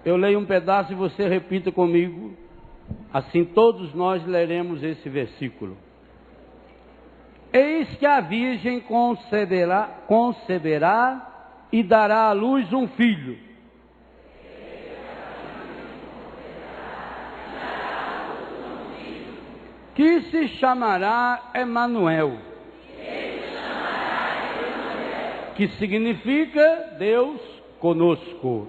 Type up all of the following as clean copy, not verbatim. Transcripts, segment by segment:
Eu leio um pedaço e você repita comigo. Assim todos nós leremos esse versículo. Eis que a virgem conceberá e dará à luz um filho. Que se chamará Emanuel. Que significa Deus conosco.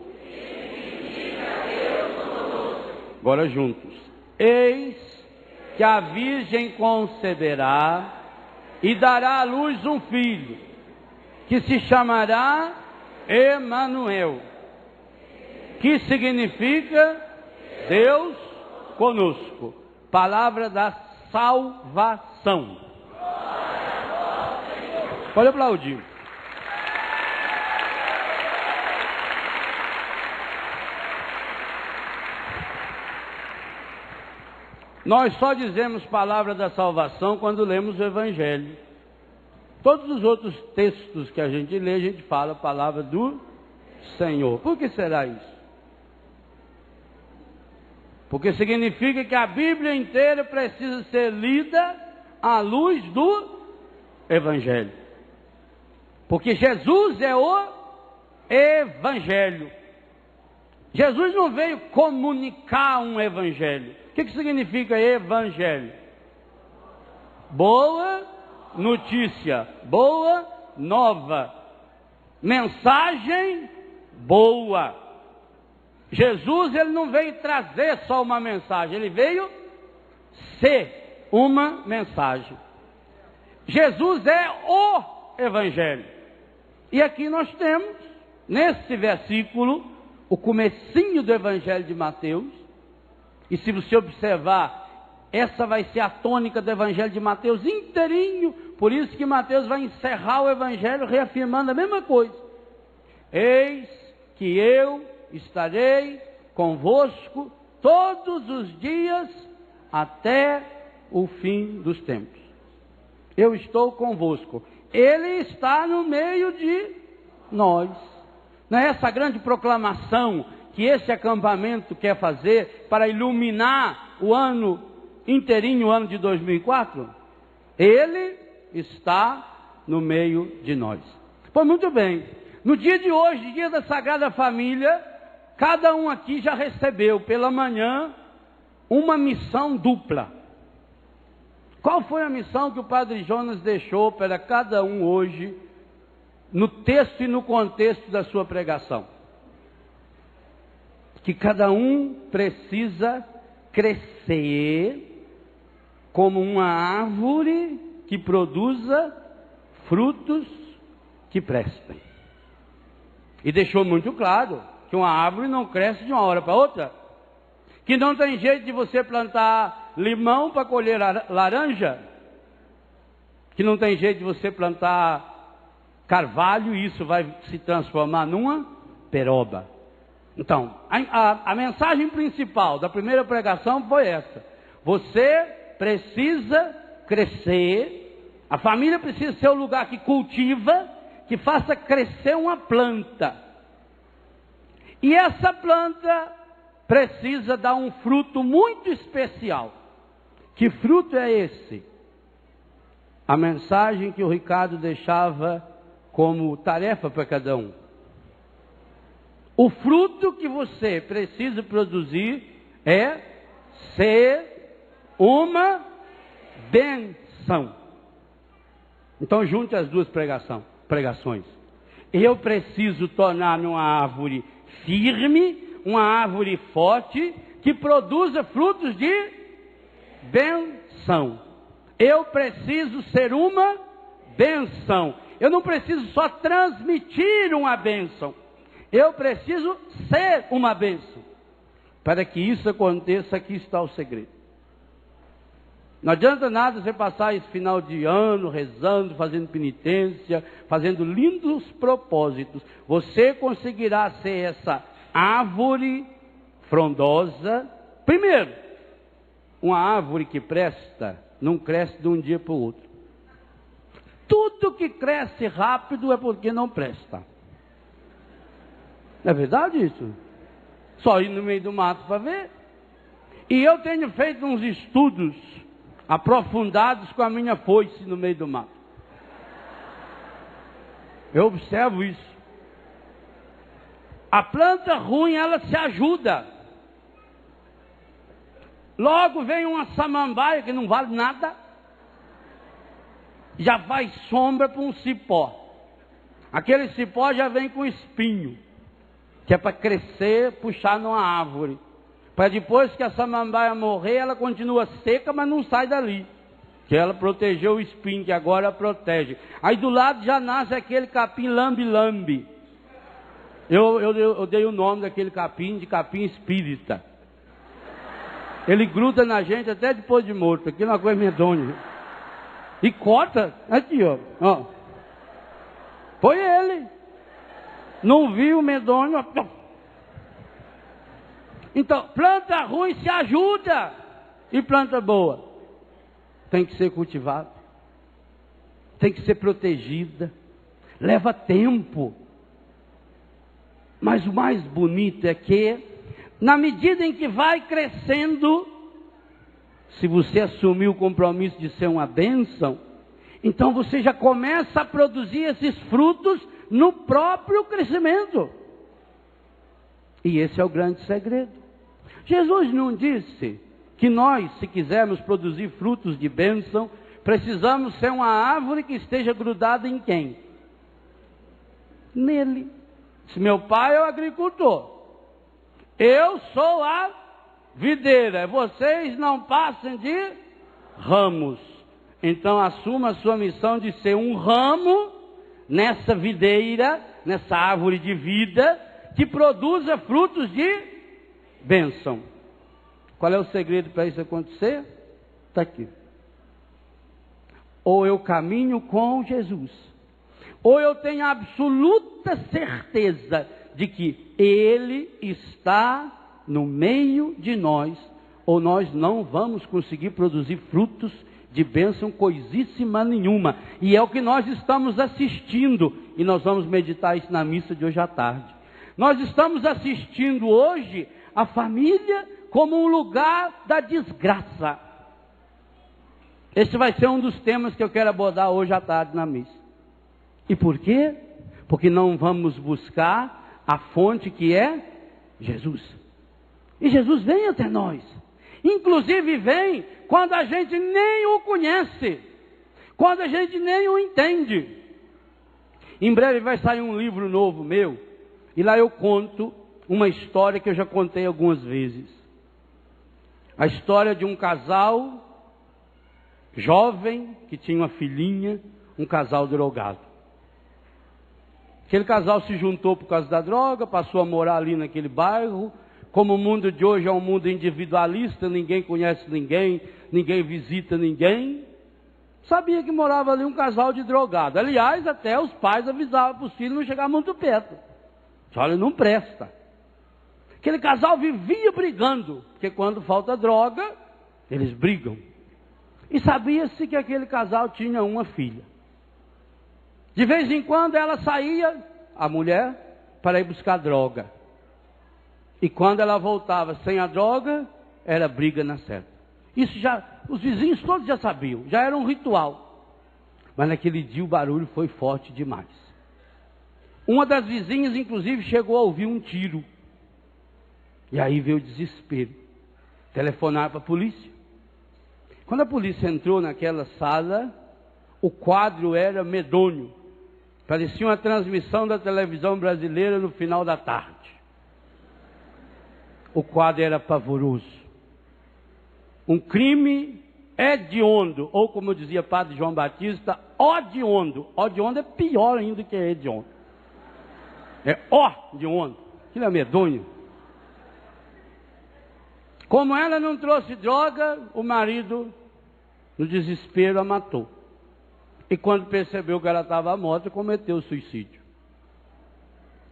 Agora juntos. Eis que a virgem conceberá e dará à luz um filho, que se chamará Emanuel, que significa Deus conosco. Palavra da salvação. Pode aplaudir. Nós só dizemos palavra da salvação quando lemos o Evangelho. Todos os outros textos que a gente lê, a gente fala a palavra do Senhor. Por que será isso? Porque significa que a Bíblia inteira precisa ser lida à luz do Evangelho. Porque Jesus é o Evangelho. Jesus não veio comunicar um Evangelho. O que significa Evangelho? Boa notícia, boa nova, mensagem boa. Jesus, ele não veio trazer só uma mensagem, ele veio ser uma mensagem. Jesus é o Evangelho. E aqui nós temos, nesse versículo, o comecinho do Evangelho de Mateus. E se você observar, essa vai ser a tônica do Evangelho de Mateus inteirinho. Por isso que Mateus vai encerrar o Evangelho reafirmando a mesma coisa. Eis que eu estarei convosco todos os dias até o fim dos tempos. Eu estou convosco. Ele está no meio de nós. Não é essa grande proclamação que esse acampamento quer fazer para iluminar o ano inteirinho, o ano de 2004? Ele está no meio de nós. Pois muito bem, no dia de hoje, dia da Sagrada Família, cada um aqui já recebeu pela manhã uma missão dupla. Qual foi a missão que o Padre Jonas deixou para cada um hoje, no texto e no contexto da sua pregação? Que cada um precisa crescer como uma árvore que produza frutos que prestem. E deixou muito claro que uma árvore não cresce de uma hora para outra. Que não tem jeito de você plantar limão para colher laranja. Que não tem jeito de você plantar carvalho e isso vai se transformar numa peroba. Então, a mensagem principal da primeira pregação foi essa. Você precisa crescer, a família precisa ser o lugar que cultiva, que faça crescer uma planta. E essa planta precisa dar um fruto muito especial. Que fruto é esse? A mensagem que o Ricardo deixava como tarefa para cada um. O fruto que você precisa produzir é ser uma bênção. Então junte as duas pregações. Eu preciso tornar-me uma árvore firme, uma árvore forte, que produza frutos de bênção. Eu preciso ser uma bênção. Eu não preciso só transmitir uma bênção. Eu preciso ser uma bênção. Para que isso aconteça, aqui está o segredo. Não adianta nada você passar esse final de ano rezando, fazendo penitência, fazendo lindos propósitos. Você conseguirá ser essa árvore frondosa. Primeiro, uma árvore que presta, não cresce de um dia para o outro. Tudo que cresce rápido é porque não presta. Não é verdade isso? Só ir no meio do mato para ver. E eu tenho feito uns estudos aprofundados com a minha foice no meio do mato. Eu observo isso. A planta ruim, ela se ajuda. Logo vem uma samambaia que não vale nada, já faz sombra para um cipó. Aquele cipó já vem com espinho, que é para crescer, puxar numa árvore. Para depois que a samambaia morrer, ela continua seca, mas não sai dali. Que ela protegeu o espinho, que agora protege. Aí do lado já nasce aquele capim lambe-lambe. Eu dei o nome daquele capim de capim espírita. Ele gruda na gente até depois de morto. Aquilo é uma coisa medonha. E corta. Aqui, ó. Foi ele. Não viu o medonho. Então, planta ruim se ajuda. E planta boa tem que ser cultivada. Tem que ser protegida. Leva tempo. Mas o mais bonito é que, na medida em que vai crescendo, se você assumir o compromisso de ser uma bênção, então você já começa a produzir esses frutos no próprio crescimento. E esse é o grande segredo. Jesus não disse que nós, se quisermos produzir frutos de bênção, precisamos ser uma árvore que esteja grudada em quem? Nele. Se meu pai é o agricultor, eu sou a videira, vocês não passem de ramos. Então assuma a sua missão de ser um ramo nessa videira, nessa árvore de vida, que produza frutos de bênção. Qual é o segredo para isso acontecer? Está aqui. Ou eu caminho com Jesus, ou eu tenho absoluta certeza de que Ele está no meio de nós, ou nós não vamos conseguir produzir frutos de bênção coisíssima nenhuma. E é o que nós estamos assistindo, e nós vamos meditar isso na missa de hoje à tarde. Nós estamos assistindo hoje a família como um lugar da desgraça. Esse vai ser um dos temas que eu quero abordar hoje à tarde na missa. E por quê? Porque não vamos buscar a fonte que é Jesus. E Jesus vem até nós. Inclusive vem quando a gente nem o conhece, quando a gente nem o entende. Em breve vai sair um livro novo meu, e lá eu conto uma história que eu já contei algumas vezes. A história de um casal jovem que tinha uma filhinha, um casal drogado. Aquele casal se juntou por causa da droga, passou a morar ali naquele bairro. Como o mundo de hoje é um mundo individualista, ninguém conhece ninguém, ninguém visita ninguém. Sabia que morava ali um casal de drogado. Aliás, até os pais avisavam para os filhos não chegar muito perto. Olha, não presta. Aquele casal vivia brigando, porque quando falta droga, eles brigam. E sabia-se que aquele casal tinha uma filha. De vez em quando ela saía, a mulher, para ir buscar droga. E quando ela voltava sem a droga, era briga na certa. Isso já, os vizinhos todos já sabiam, já era um ritual. Mas naquele dia o barulho foi forte demais. Uma das vizinhas, inclusive, chegou a ouvir um tiro. E aí veio o desespero. Telefonaram para a polícia. Quando a polícia entrou naquela sala, o quadro era medonho. Parecia uma transmissão da televisão brasileira no final da tarde. O quadro era pavoroso. Um crime hediondo, ou como dizia Padre João Batista, odiondo. Odiondo é pior ainda que hediondo. É odiondo. Aquilo é medonho. Como ela não trouxe droga, o marido, no desespero, a matou. E quando percebeu que ela estava morta, cometeu suicídio.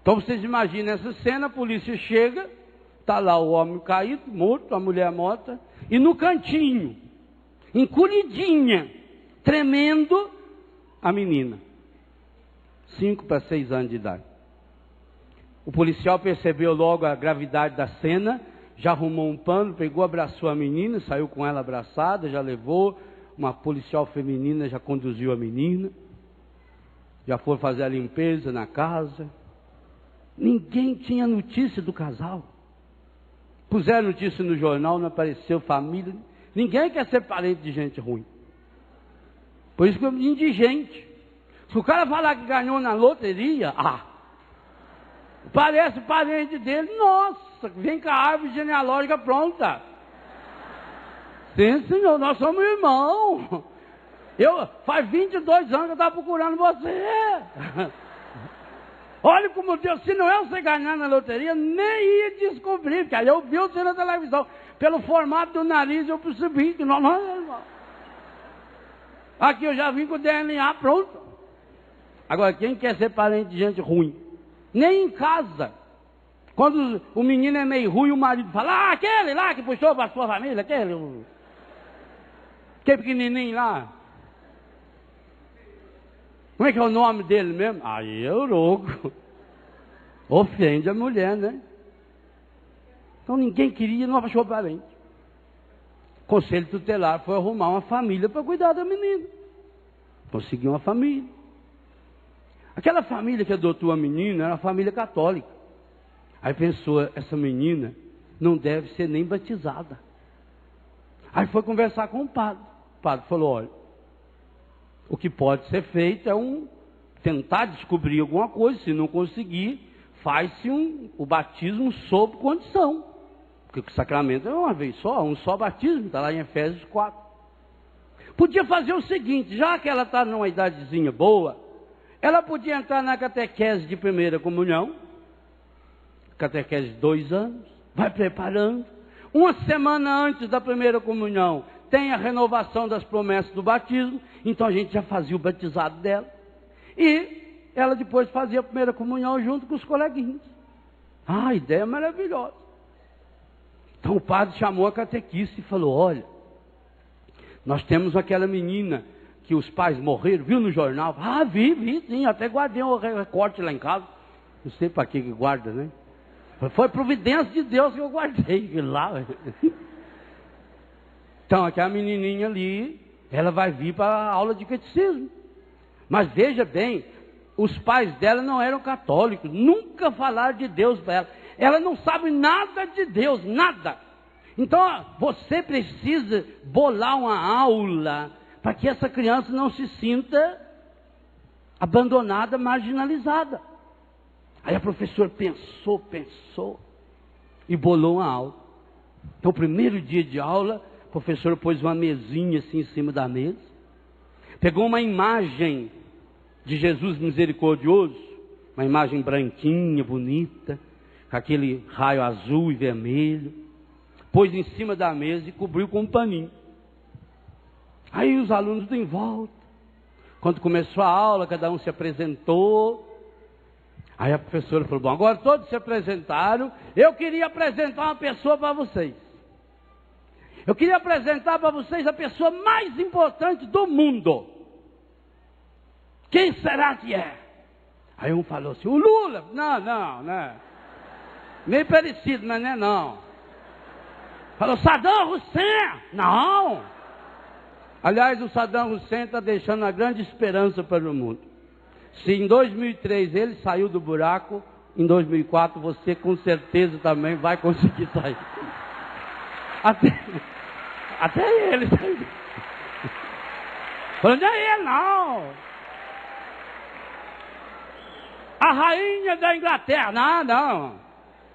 Então vocês imaginam essa cena, a polícia chega, está lá o homem caído, morto, a mulher morta, e no cantinho, encolhidinha, tremendo, a menina. 5 para 6 anos de idade. O policial percebeu logo a gravidade da cena, já arrumou um pano, pegou, abraçou a menina, saiu com ela abraçada, já levou, uma policial feminina já conduziu a menina, já foi fazer a limpeza na casa. Ninguém tinha notícia do casal. Puseram notícia no jornal, não apareceu família. Ninguém quer ser parente de gente ruim. Por isso que eu me indigente. Se o cara falar que ganhou na loteria, parece parente dele, nossa, vem com a árvore genealógica pronta. Sim, senhor, nós somos irmãos. Faz 22 anos que eu estava procurando você. Olha como Deus, se não é você ganhar na loteria, nem ia descobrir, porque aí eu vi você na televisão. Pelo formato do nariz eu percebi que nós é irmão. Aqui eu já vim com o DNA pronto. Agora, quem quer ser parente de gente ruim? Nem em casa. Quando o menino é meio ruim, o marido fala, aquele lá que puxou para a sua família, aquele pequenininho lá. Como é que é o nome dele mesmo? Aí é o louco. Ofende a mulher, né? Então ninguém queria, não achou parente. O conselho tutelar foi arrumar uma família para cuidar da menina. Conseguiu uma família. Aquela família que adotou a menina era uma família católica. Aí pensou, essa menina não deve ser nem batizada. Aí foi conversar com o padre. O padre falou, olha, o que pode ser feito é tentar descobrir alguma coisa. Se não conseguir, faz-se o batismo sob condição. Porque o sacramento é uma vez só, um só batismo, está lá em Efésios 4. Podia fazer o seguinte, já que ela está numa idadezinha boa, ela podia entrar na catequese de primeira comunhão, catequese de 2 anos, vai preparando. Uma semana antes da primeira comunhão, tem a renovação das promessas do batismo, então a gente já fazia o batizado dela. E ela depois fazia a primeira comunhão junto com os coleguinhas. A ideia maravilhosa. Então o padre chamou a catequista e falou, olha, nós temos aquela menina que os pais morreram, viu no jornal? Vi, sim, até guardei um recorte lá em casa. Não sei para que guarda, né? Foi providência de Deus que eu guardei lá. Então, aquela menininha ali, ela vai vir para a aula de catecismo. Mas veja bem, os pais dela não eram católicos, nunca falaram de Deus para ela. Ela não sabe nada de Deus, nada. Então, você precisa bolar uma aula para que essa criança não se sinta abandonada, marginalizada. Aí a professora pensou e bolou uma aula. Então, o primeiro dia de aula, a professora pôs uma mesinha assim em cima da mesa, pegou uma imagem de Jesus misericordioso, uma imagem branquinha, bonita, com aquele raio azul e vermelho, pôs em cima da mesa e cobriu com um paninho. Aí os alunos em volta, quando começou a aula, cada um se apresentou. Aí a professora falou, bom, agora todos se apresentaram, eu queria apresentar uma pessoa para vocês. Eu queria apresentar para vocês a pessoa mais importante do mundo. Quem será que é? Aí um falou assim, o Lula. Não. Meio parecido, mas não é não. Falou, Saddam Hussein. Não. Aliás, o Saddam Hussein está deixando uma grande esperança para o mundo. Se em 2003 ele saiu do buraco, em 2004 você com certeza também vai conseguir sair. Até ele saiu. Falou, não é ele não. A rainha da Inglaterra, não.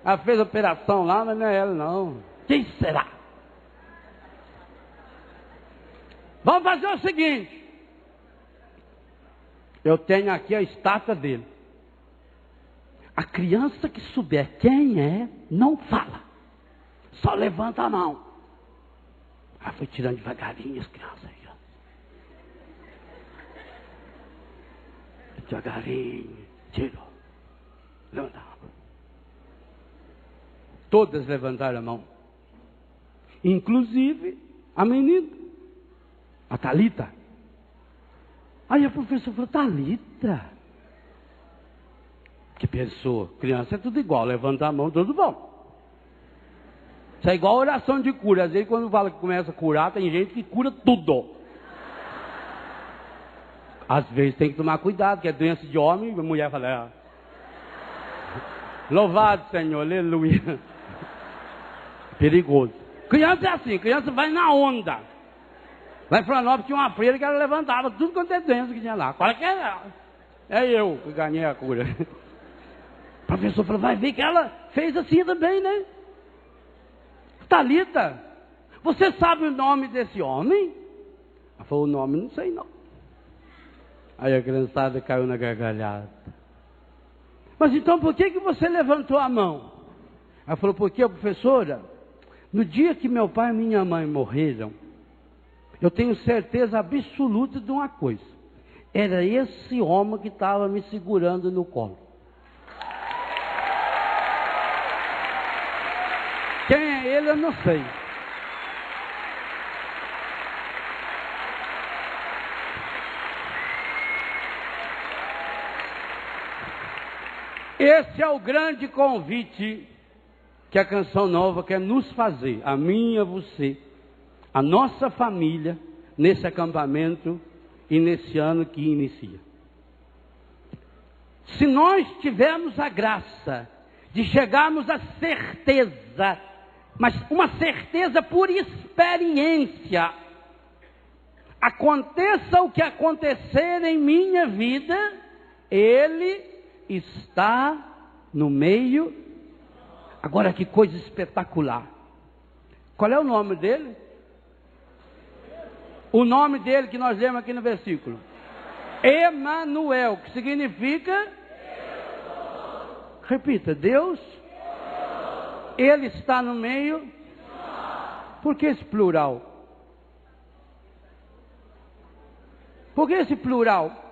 Ela fez operação lá, mas não é ela não. Quem será? Vamos fazer o seguinte. Eu tenho aqui a estátua dele. A criança que souber quem é, não fala. Só levanta a mão. Ela foi tirando devagarinho as crianças. Devagarinho. Tirou. Levanta a mão. Todas levantaram a mão. Inclusive a menina. A Thalita. Aí a professora falou, Thalita, Que pessoa, criança é tudo igual, levanta a mão, tudo bom. Isso é igual a oração de cura. Às vezes quando fala que começa a curar, tem gente que cura tudo. Às vezes tem que tomar cuidado, que é doença de homem, a mulher fala, louvado Senhor, aleluia. Perigoso. Criança é assim, criança vai na onda. Lá em Florianópolis tinha uma freira que ela levantava tudo quanto é doença que tinha lá. Fala que é eu que ganhei a cura. O professor falou, vai ver que ela fez assim também, né? Talita, você sabe o nome desse homem? Ela falou, o nome não sei não. Aí a criançada caiu na gargalhada. Mas então por que você levantou a mão? Ela falou, porque, professora, no dia que meu pai e minha mãe morreram, eu tenho certeza absoluta de uma coisa. Era esse homem que estava me segurando no colo. Quem é ele eu não sei. Esse é o grande convite que a Canção Nova quer nos fazer, a mim e a você, a nossa família, nesse acampamento e nesse ano que inicia. Se nós tivermos a graça de chegarmos à certeza, mas uma certeza por experiência, aconteça o que acontecer em minha vida, Ele está no meio. Agora que coisa espetacular. Qual é o nome dele? O nome dele que nós lemos aqui no versículo. Emanuel, que significa? Repita, Deus. Ele está no meio. Por que esse plural? Por que esse plural?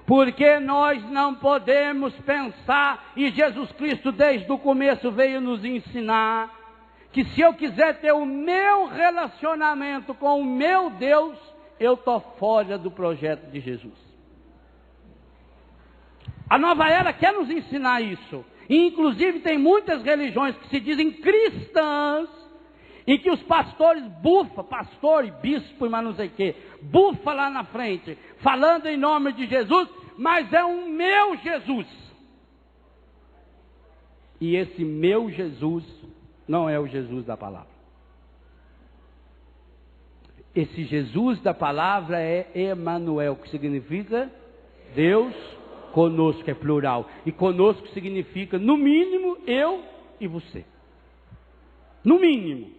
Porque nós não podemos pensar, e Jesus Cristo desde o começo veio nos ensinar, que se eu quiser ter o meu relacionamento com o meu Deus, eu estou fora do projeto de Jesus. A nova era quer nos ensinar isso. E inclusive tem muitas religiões que se dizem cristãs, em que os pastores bufa, pastor e bispo e mais não sei o que, bufa lá na frente, falando em nome de Jesus, mas é um meu Jesus. E esse meu Jesus não é o Jesus da palavra. Esse Jesus da palavra é Emanuel, que significa Deus conosco, é plural. E conosco significa, no mínimo, eu e você. No mínimo.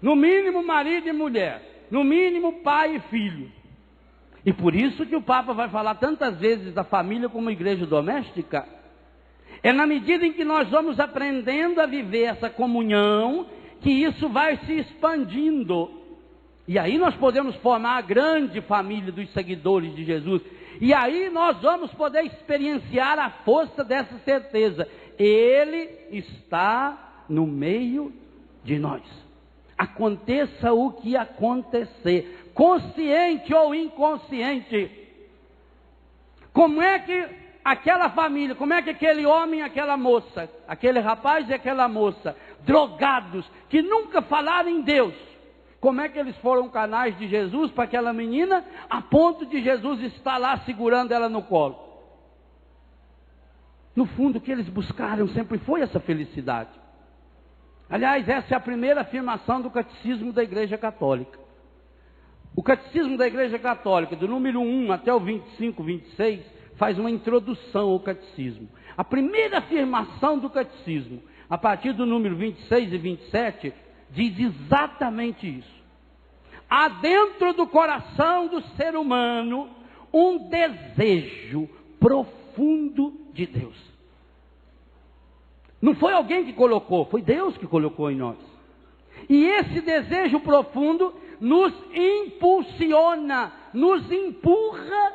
No mínimo, marido e mulher. No mínimo, pai e filho. E por isso que o Papa vai falar tantas vezes da família como igreja doméstica. É na medida em que nós vamos aprendendo a viver essa comunhão, que isso vai se expandindo. E aí nós podemos formar a grande família dos seguidores de Jesus. E aí nós vamos poder experienciar a força dessa certeza. Ele está no meio de nós. Aconteça o que acontecer, consciente ou inconsciente. Como é que aquela família, como é que aquele homem e aquela moça, aquele rapaz e aquela moça, drogados, que nunca falaram em Deus, como é que eles foram canais de Jesus para aquela menina, a ponto de Jesus estar lá segurando ela no colo? No fundo, o que eles buscaram sempre foi essa felicidade. Aliás, essa é a primeira afirmação do Catecismo da Igreja Católica. O Catecismo da Igreja Católica, do número 1 até o 25, 26, faz uma introdução ao Catecismo. A primeira afirmação do Catecismo, a partir do número 26 e 27, diz exatamente isso. Há dentro do coração do ser humano um desejo profundo de Deus. Não foi alguém que colocou, foi Deus que colocou em nós. E esse desejo profundo nos impulsiona, nos empurra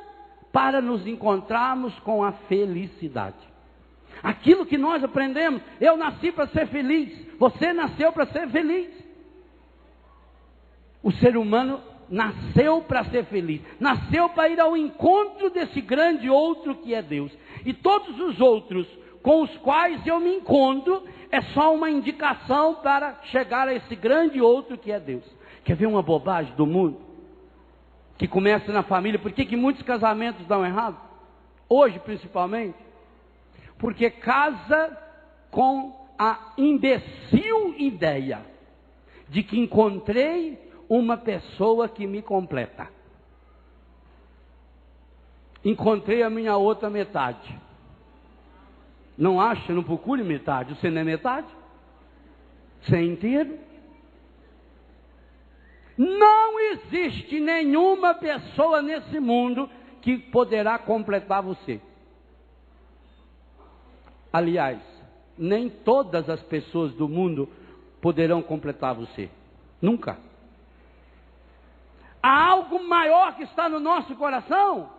para nos encontrarmos com a felicidade. Aquilo que nós aprendemos, eu nasci para ser feliz, você nasceu para ser feliz. O ser humano nasceu para ser feliz, nasceu para ir ao encontro desse grande outro que é Deus. E todos os outros com os quais eu me encontro é só uma indicação para chegar a esse grande outro que é Deus. Quer ver uma bobagem do mundo? Que começa na família. Por que muitos casamentos dão errado? Hoje principalmente. Porque casa com a imbecil ideia de que encontrei uma pessoa que me completa. Encontrei a minha outra metade. Não acha? Não procure metade. Você não é metade? Você é inteiro? Não existe nenhuma pessoa nesse mundo que poderá completar você. Aliás, nem todas as pessoas do mundo poderão completar você. Nunca. Há algo maior que está no nosso coração.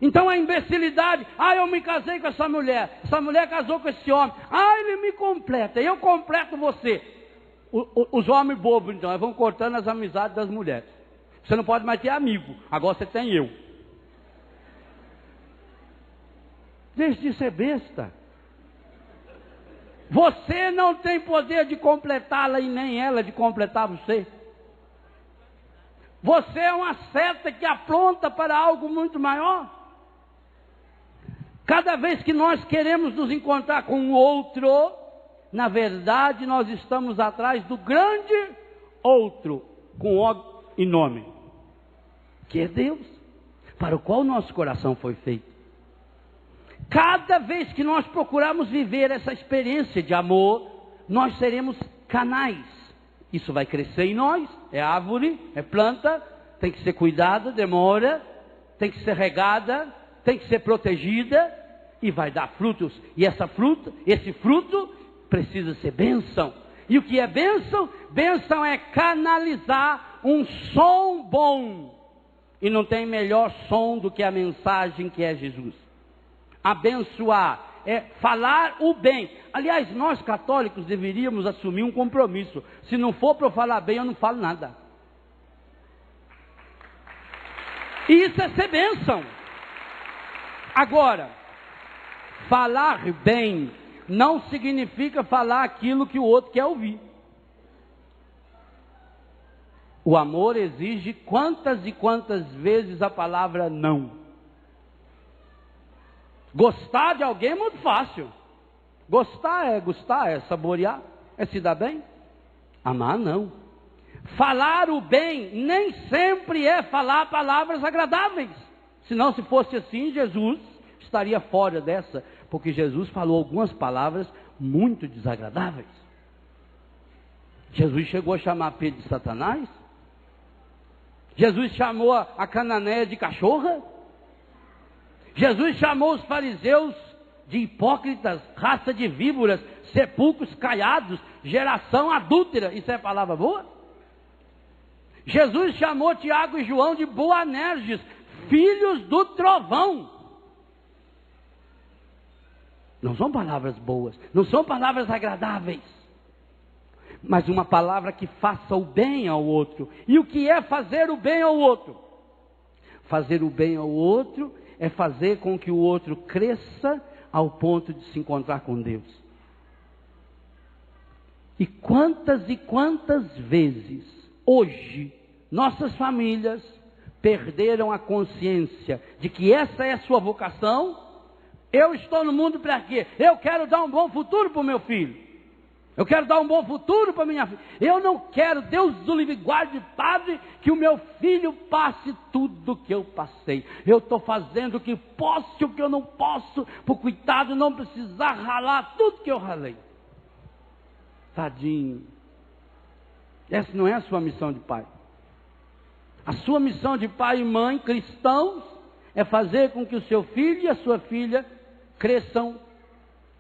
Então a imbecilidade, eu me casei com essa mulher casou com esse homem, ele me completa, eu completo você. Os homens bobos então, vão cortando as amizades das mulheres. Você não pode mais ter amigo, agora você tem eu. Deixe de ser besta. Você não tem poder de completá-la e nem ela de completar você. Você é uma seta que apronta para algo muito maior. Cada vez que nós queremos nos encontrar com o outro, na verdade nós estamos atrás do grande outro, com O e nome, que é Deus, para o qual o nosso coração foi feito. Cada vez que nós procurarmos viver essa experiência de amor, nós seremos canais. Isso vai crescer em nós, é árvore, é planta, tem que ser cuidada, demora, tem que ser regada, tem que ser protegida e vai dar frutos. E esse fruto precisa ser bênção. E o que é bênção? Bênção é canalizar um som bom. E não tem melhor som do que a mensagem que é Jesus. Abençoar é falar o bem. Aliás, nós católicos deveríamos assumir um compromisso. Se não for para eu falar bem, eu não falo nada. E isso é ser bênção. Agora, falar bem não significa falar aquilo que o outro quer ouvir. O amor exige quantas e quantas vezes a palavra não. Gostar de alguém é muito fácil. Gostar, é saborear, é se dar bem. Amar não. Falar o bem nem sempre é falar palavras agradáveis. Senão, se fosse assim, Jesus estaria fora dessa, porque Jesus falou algumas palavras muito desagradáveis. Jesus chegou a chamar Pedro de Satanás. Jesus chamou a Cananeia de cachorra. Jesus chamou os fariseus de hipócritas, raça de víboras, sepulcros caiados, geração adúltera. Isso é palavra boa? Jesus chamou Tiago e João de Boanerges, filhos do trovão. Não são palavras boas, não são palavras agradáveis, mas uma palavra que faça o bem ao outro. E o que é fazer o bem ao outro? Fazer o bem ao outro é fazer com que o outro cresça ao ponto de se encontrar com Deus. E quantas vezes hoje nossas famílias perderam a consciência de que essa é a sua vocação? Eu estou no mundo para quê? Eu quero dar um bom futuro para o meu filho. Eu quero dar um bom futuro para minha filha. Eu não quero, Deus do livre guarde, Padre, que o meu filho passe tudo que eu passei. Eu estou fazendo o que posso e o que eu não posso, para o coitado não precisar ralar tudo que eu ralei. Tadinho. Essa não é a sua missão de pai. A sua missão de pai e mãe cristãos é fazer com que o seu filho e a sua filha cresçam,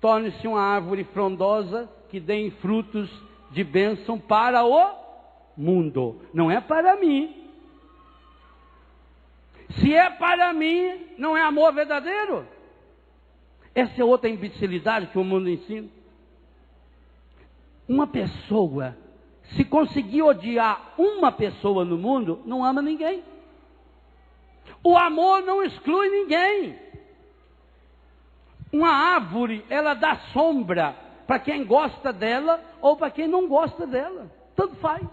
torne-se uma árvore frondosa, que deem frutos de bênção para o mundo. Não é para mim. Se é para mim, não é amor verdadeiro. Essa é outra imbecilidade que o mundo ensina. Uma pessoa se conseguir odiar uma pessoa no mundo, não ama ninguém. O amor não exclui ninguém. Uma árvore, ela dá sombra para quem gosta dela ou para quem não gosta dela. Tanto faz.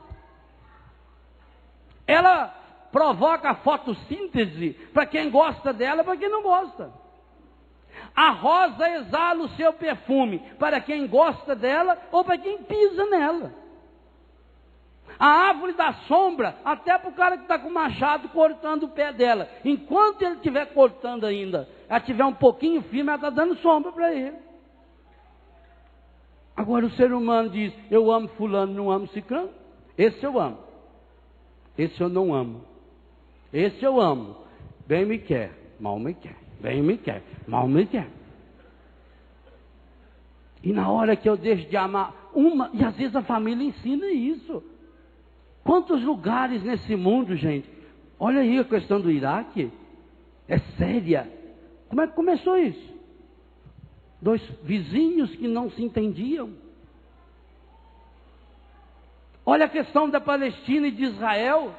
Ela provoca fotossíntese para quem gosta dela, para quem não gosta. A rosa exala o seu perfume para quem gosta dela ou para quem pisa nela. A árvore dá sombra até para o cara que está com o machado cortando o pé dela. Enquanto ele estiver cortando ainda, ela estiver um pouquinho firme, ela está dando sombra para ele. Agora o ser humano diz, eu amo fulano, não amo ciclano. Esse eu amo. Esse eu não amo. Esse eu amo. Bem me quer, mal me quer. Bem me quer, mal me quer. E na hora que eu deixo de amar uma, e às vezes a família ensina isso. Quantos lugares nesse mundo, gente? Olha aí a questão do Iraque. É séria. Como é que começou isso? Dois vizinhos que não se entendiam. Olha a questão da Palestina e de Israel.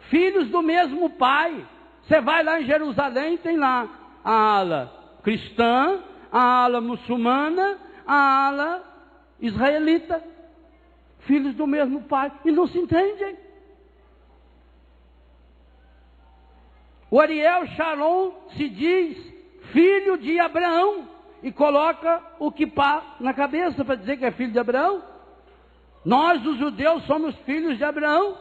Filhos do mesmo pai. Você vai lá em Jerusalém, tem lá a ala cristã, a ala muçulmana, a ala israelita. Filhos do mesmo pai, e não se entendem. O Ariel Sharon se diz filho de Abraão, e coloca o quipá na cabeça para dizer que é filho de Abraão. Nós, os judeus, somos filhos de Abraão.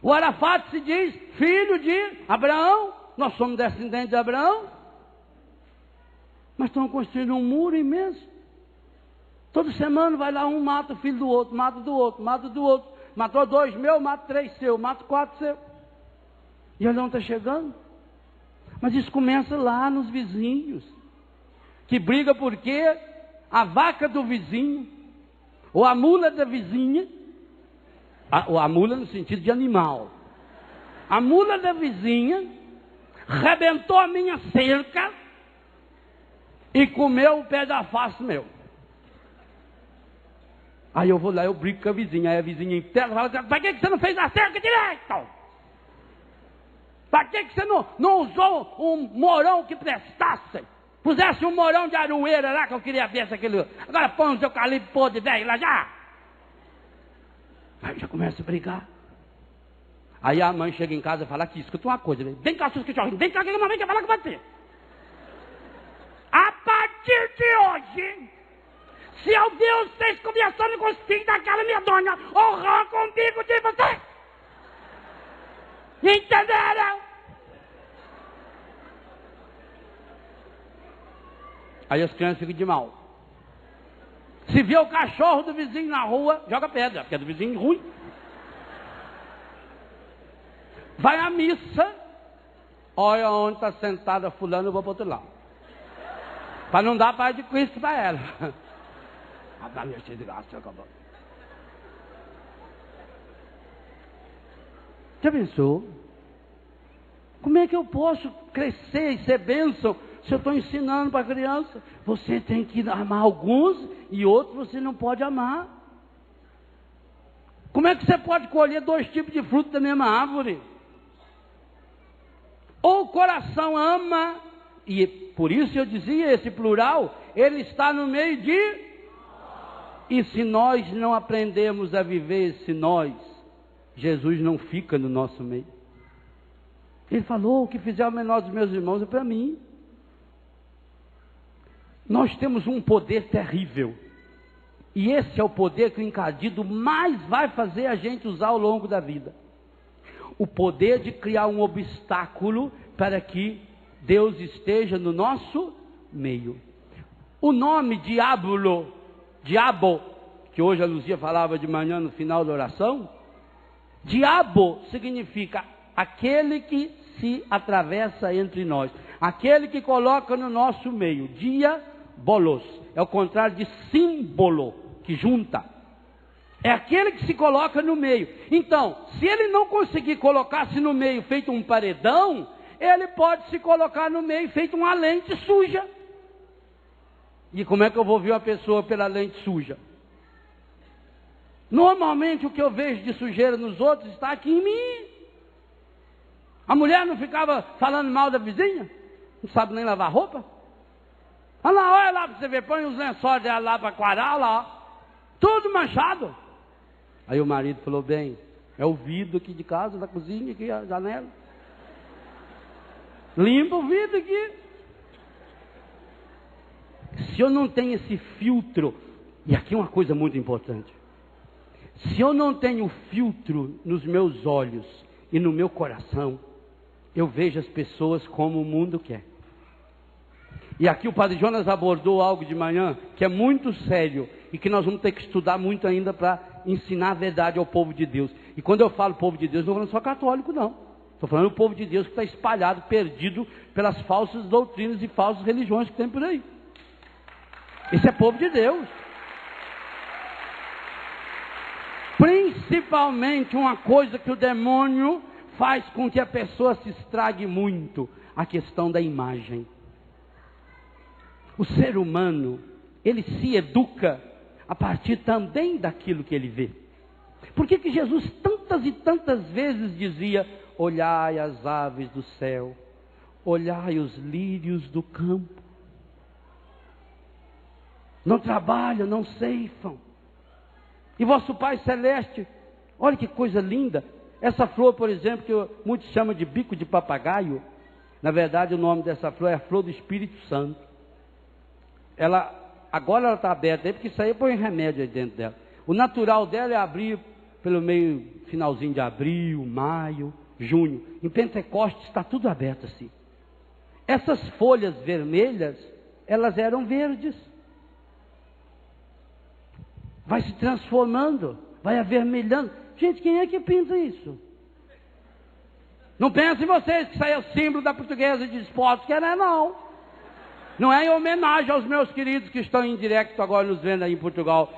O Arafat se diz filho de Abraão, nós somos descendentes de Abraão. Mas estão construindo um muro imenso. Toda semana vai lá, um mata o filho do outro, mata do outro, mata do outro. Matou 2 meus, mata 3 seus, mata 4 seus. E olha onde está chegando. Mas isso começa lá nos vizinhos. Que briga porque a vaca do vizinho, ou a mula da vizinha, ou a mula no sentido de animal. A mula da vizinha rebentou a minha cerca e comeu o pé da face meu. Aí eu vou lá, eu brigo com a vizinha. Aí a vizinha interna fala assim, para que você não fez a cerca direito? Para que você não usou um morão que prestasse? Pusesse um morão de aroeira lá, que eu queria ver se aquele... Agora põe uns eucalipto podre velho lá já. Aí já começa a brigar. Aí a mãe chega em casa e fala aqui, escuta uma coisa. Vem cá, seus cachorrinhos, vem cá que a mamãe quer falar com você. A partir de hoje... Se eu ver vocês conversando com os filhos daquela medonha, ou arranco o umbigo de vocês. Entenderam? Aí as crianças ficam de mal. Se vê o cachorro do vizinho na rua, joga pedra, porque é do vizinho ruim. Vai à missa, olha onde está sentada fulano, eu vou para o outro lado. Para não dar paz de Cristo para ela. Já pensou? Como é que eu posso crescer e ser bênção se eu estou ensinando para a criança? Você tem que amar alguns e outros você não pode amar. Como é que você pode colher 2 tipos de fruto da mesma árvore? Ou o coração ama, e por isso eu dizia esse plural, ele está no meio de... E se nós não aprendemos a viver esse nós, Jesus não fica no nosso meio. Ele falou, o que fizer o menor dos meus irmãos é para mim. Nós temos um poder terrível. E esse é o poder que o encardido mais vai fazer a gente usar ao longo da vida. O poder de criar um obstáculo para que Deus esteja no nosso meio. O nome diabo, que hoje a Luzia falava de manhã no final da oração, diabo significa aquele que se atravessa entre nós, aquele que coloca no nosso meio. Diabolos é o contrário de símbolo, que junta. É aquele que se coloca no meio. Então, se ele não conseguir colocar-se no meio feito um paredão, ele pode se colocar no meio feito uma lente suja. E como é que eu vou ver uma pessoa pela lente suja? Normalmente o que eu vejo de sujeira nos outros está aqui em mim. A mulher não ficava falando mal da vizinha? Não sabe nem lavar roupa? Olha lá para você ver, põe os lençóis dela lá para aquarar, lá, tudo manchado. Aí o marido falou, bem, é o vidro aqui de casa, da cozinha, aqui a janela. Limpa o vidro aqui. Se eu não tenho esse filtro, e aqui uma coisa muito importante, se eu não tenho filtro nos meus olhos e no meu coração, eu vejo as pessoas como o mundo quer. E aqui o Padre Jonas abordou algo de manhã que é muito sério e que nós vamos ter que estudar muito ainda para ensinar a verdade ao povo de Deus. E quando eu falo povo de Deus, não estou falando só católico, não. Estou falando do povo de Deus que está espalhado, perdido pelas falsas doutrinas e falsas religiões que tem por aí. Esse é povo de Deus. Principalmente uma coisa que o demônio faz com que a pessoa se estrague muito, a questão da imagem. O ser humano, ele se educa a partir também daquilo que ele vê. Por que que Jesus tantas e tantas vezes dizia, olhai as aves do céu, olhai os lírios do campo, não trabalham, não ceifam, e vosso Pai Celeste, olha que coisa linda, essa flor, por exemplo, que muitos chamam de bico de papagaio, na verdade o nome dessa flor é a flor do Espírito Santo. Agora ela está aberta aí, porque isso aí põe remédio aí dentro dela. O natural dela é abrir pelo meio, finalzinho de abril, maio, junho. Em Pentecostes está tudo aberto assim. Essas folhas vermelhas, elas eram verdes. Vai se transformando, vai avermelhando. Gente, quem é que pinta isso? Não pensem vocês que isso aí é o símbolo da Portuguesa de Esportes, que não. Não é em homenagem aos meus queridos que estão em direto agora nos vendo aí em Portugal.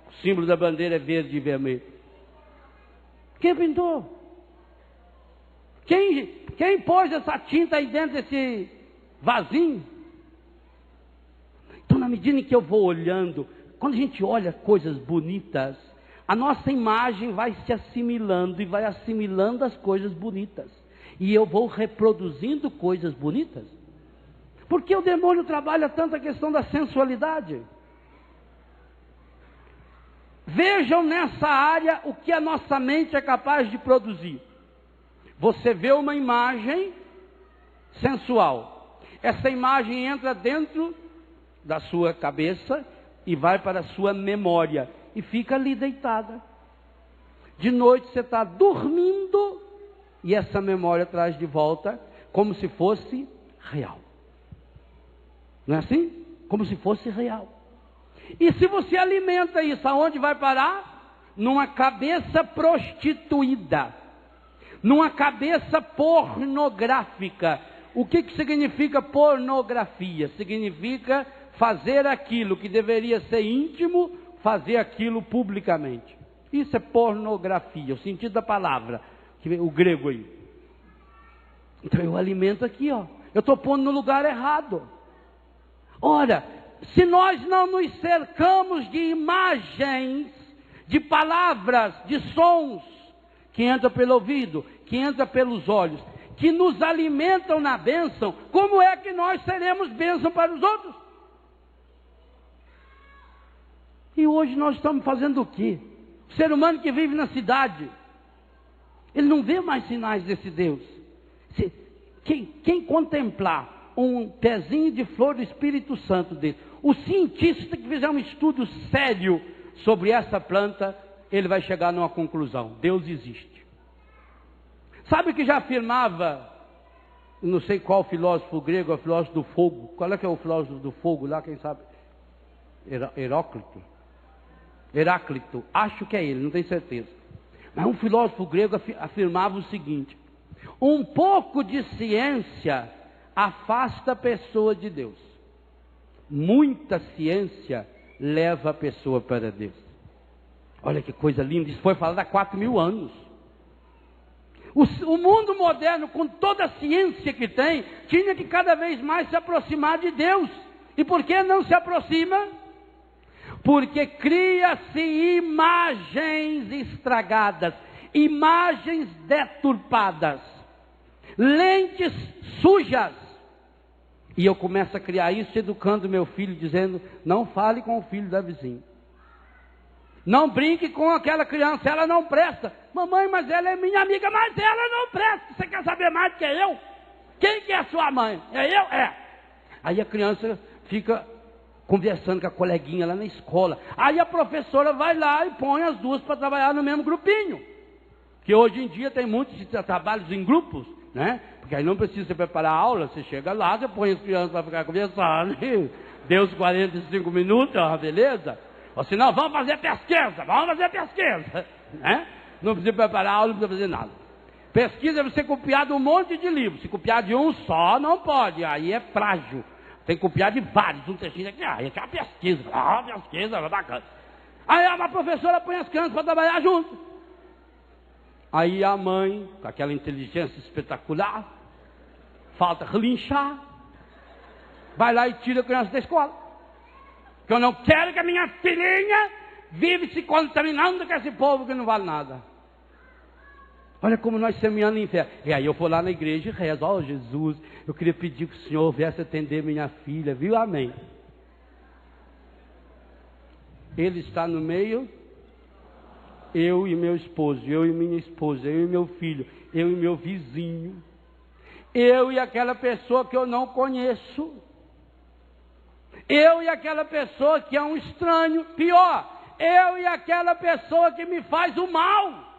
O símbolo da bandeira é verde e vermelho. Quem pintou? Quem pôs essa tinta aí dentro desse vasinho? Então, na medida em que eu vou olhando, quando a gente olha coisas bonitas, a nossa imagem vai se assimilando e vai assimilando as coisas bonitas. E eu vou reproduzindo coisas bonitas. Por que o demônio trabalha tanto a questão da sensualidade? Vejam nessa área o que a nossa mente é capaz de produzir. Você vê uma imagem sensual. Essa imagem entra dentro da sua cabeça e vai para a sua memória. E fica ali deitada. De noite você está dormindo e essa memória traz de volta como se fosse real. Não é assim? Como se fosse real. E se você alimenta isso, aonde vai parar? Numa cabeça prostituída. Numa cabeça pornográfica. O que significa pornografia? Significa fazer aquilo que deveria ser íntimo, fazer aquilo publicamente. Isso é pornografia, o sentido da palavra, o grego aí. Então eu alimento aqui, ó. Eu estou pondo no lugar errado. Ora, se nós não nos cercamos de imagens, de palavras, de sons, que entram pelo ouvido, que entram pelos olhos, que nos alimentam na bênção, como é que nós seremos bênção para os outros? E hoje nós estamos fazendo o quê? O ser humano que vive na cidade, ele não vê mais sinais desse Deus. Quem contemplar um pezinho de flor do Espírito Santo dele, o cientista que fizer um estudo sério sobre essa planta, ele vai chegar numa conclusão: Deus existe. Sabe que já afirmava, não sei qual filósofo grego, é o filósofo do fogo. Qual é que é o filósofo do fogo lá, quem sabe? Heráclito, acho que é ele, não tenho certeza. Mas um filósofo grego afirmava o seguinte: um pouco de ciência afasta a pessoa de Deus. Muita ciência leva a pessoa para Deus. Olha que coisa linda, isso foi falado há 4.000 anos. O mundo moderno, com toda a ciência que tem, tinha que cada vez mais se aproximar de Deus. E por que não se aproxima? Porque cria-se imagens estragadas, imagens deturpadas, lentes sujas. E eu começo a criar isso, educando meu filho, dizendo: não fale com o filho da vizinha. Não brinque com aquela criança, ela não presta. Mamãe, mas ela é minha amiga. Mas ela não presta. Você quer saber mais do que eu? Quem que é sua mãe? É eu? É. Aí a criança fica conversando com a coleguinha lá na escola. Aí a professora vai lá e põe as duas para trabalhar no mesmo grupinho. Que hoje em dia tem muitos trabalhos em grupos, né? Porque aí não precisa você preparar a aula, você chega lá, você põe as crianças para ficar conversando, deu os 45 minutos, ó, beleza? Ou senão, vamos fazer pesquisa, né? Não precisa preparar a aula, não precisa fazer nada. Pesquisa é você copiar de um monte de livros. Se copiar de um só, não pode, aí é frágil. Tem que copiar de vários, um textinho aqui, aqui é uma pesquisa, bacana. Aí a professora põe as crianças para trabalhar junto. Aí a mãe, com aquela inteligência espetacular, falta relinchar, vai lá e tira a criança da escola. Porque eu não quero que a minha filhinha vive se contaminando com esse povo que não vale nada. Olha como nós semeando inferno. E aí eu vou lá na igreja e rezo: ó Jesus, eu queria pedir que o Senhor viesse atender minha filha, viu? Amém. Ele está no meio, eu e meu esposo, eu e minha esposa, eu e meu filho, eu e meu vizinho, eu e aquela pessoa que eu não conheço, eu e aquela pessoa que é um estranho, pior, eu e aquela pessoa que me faz o mal.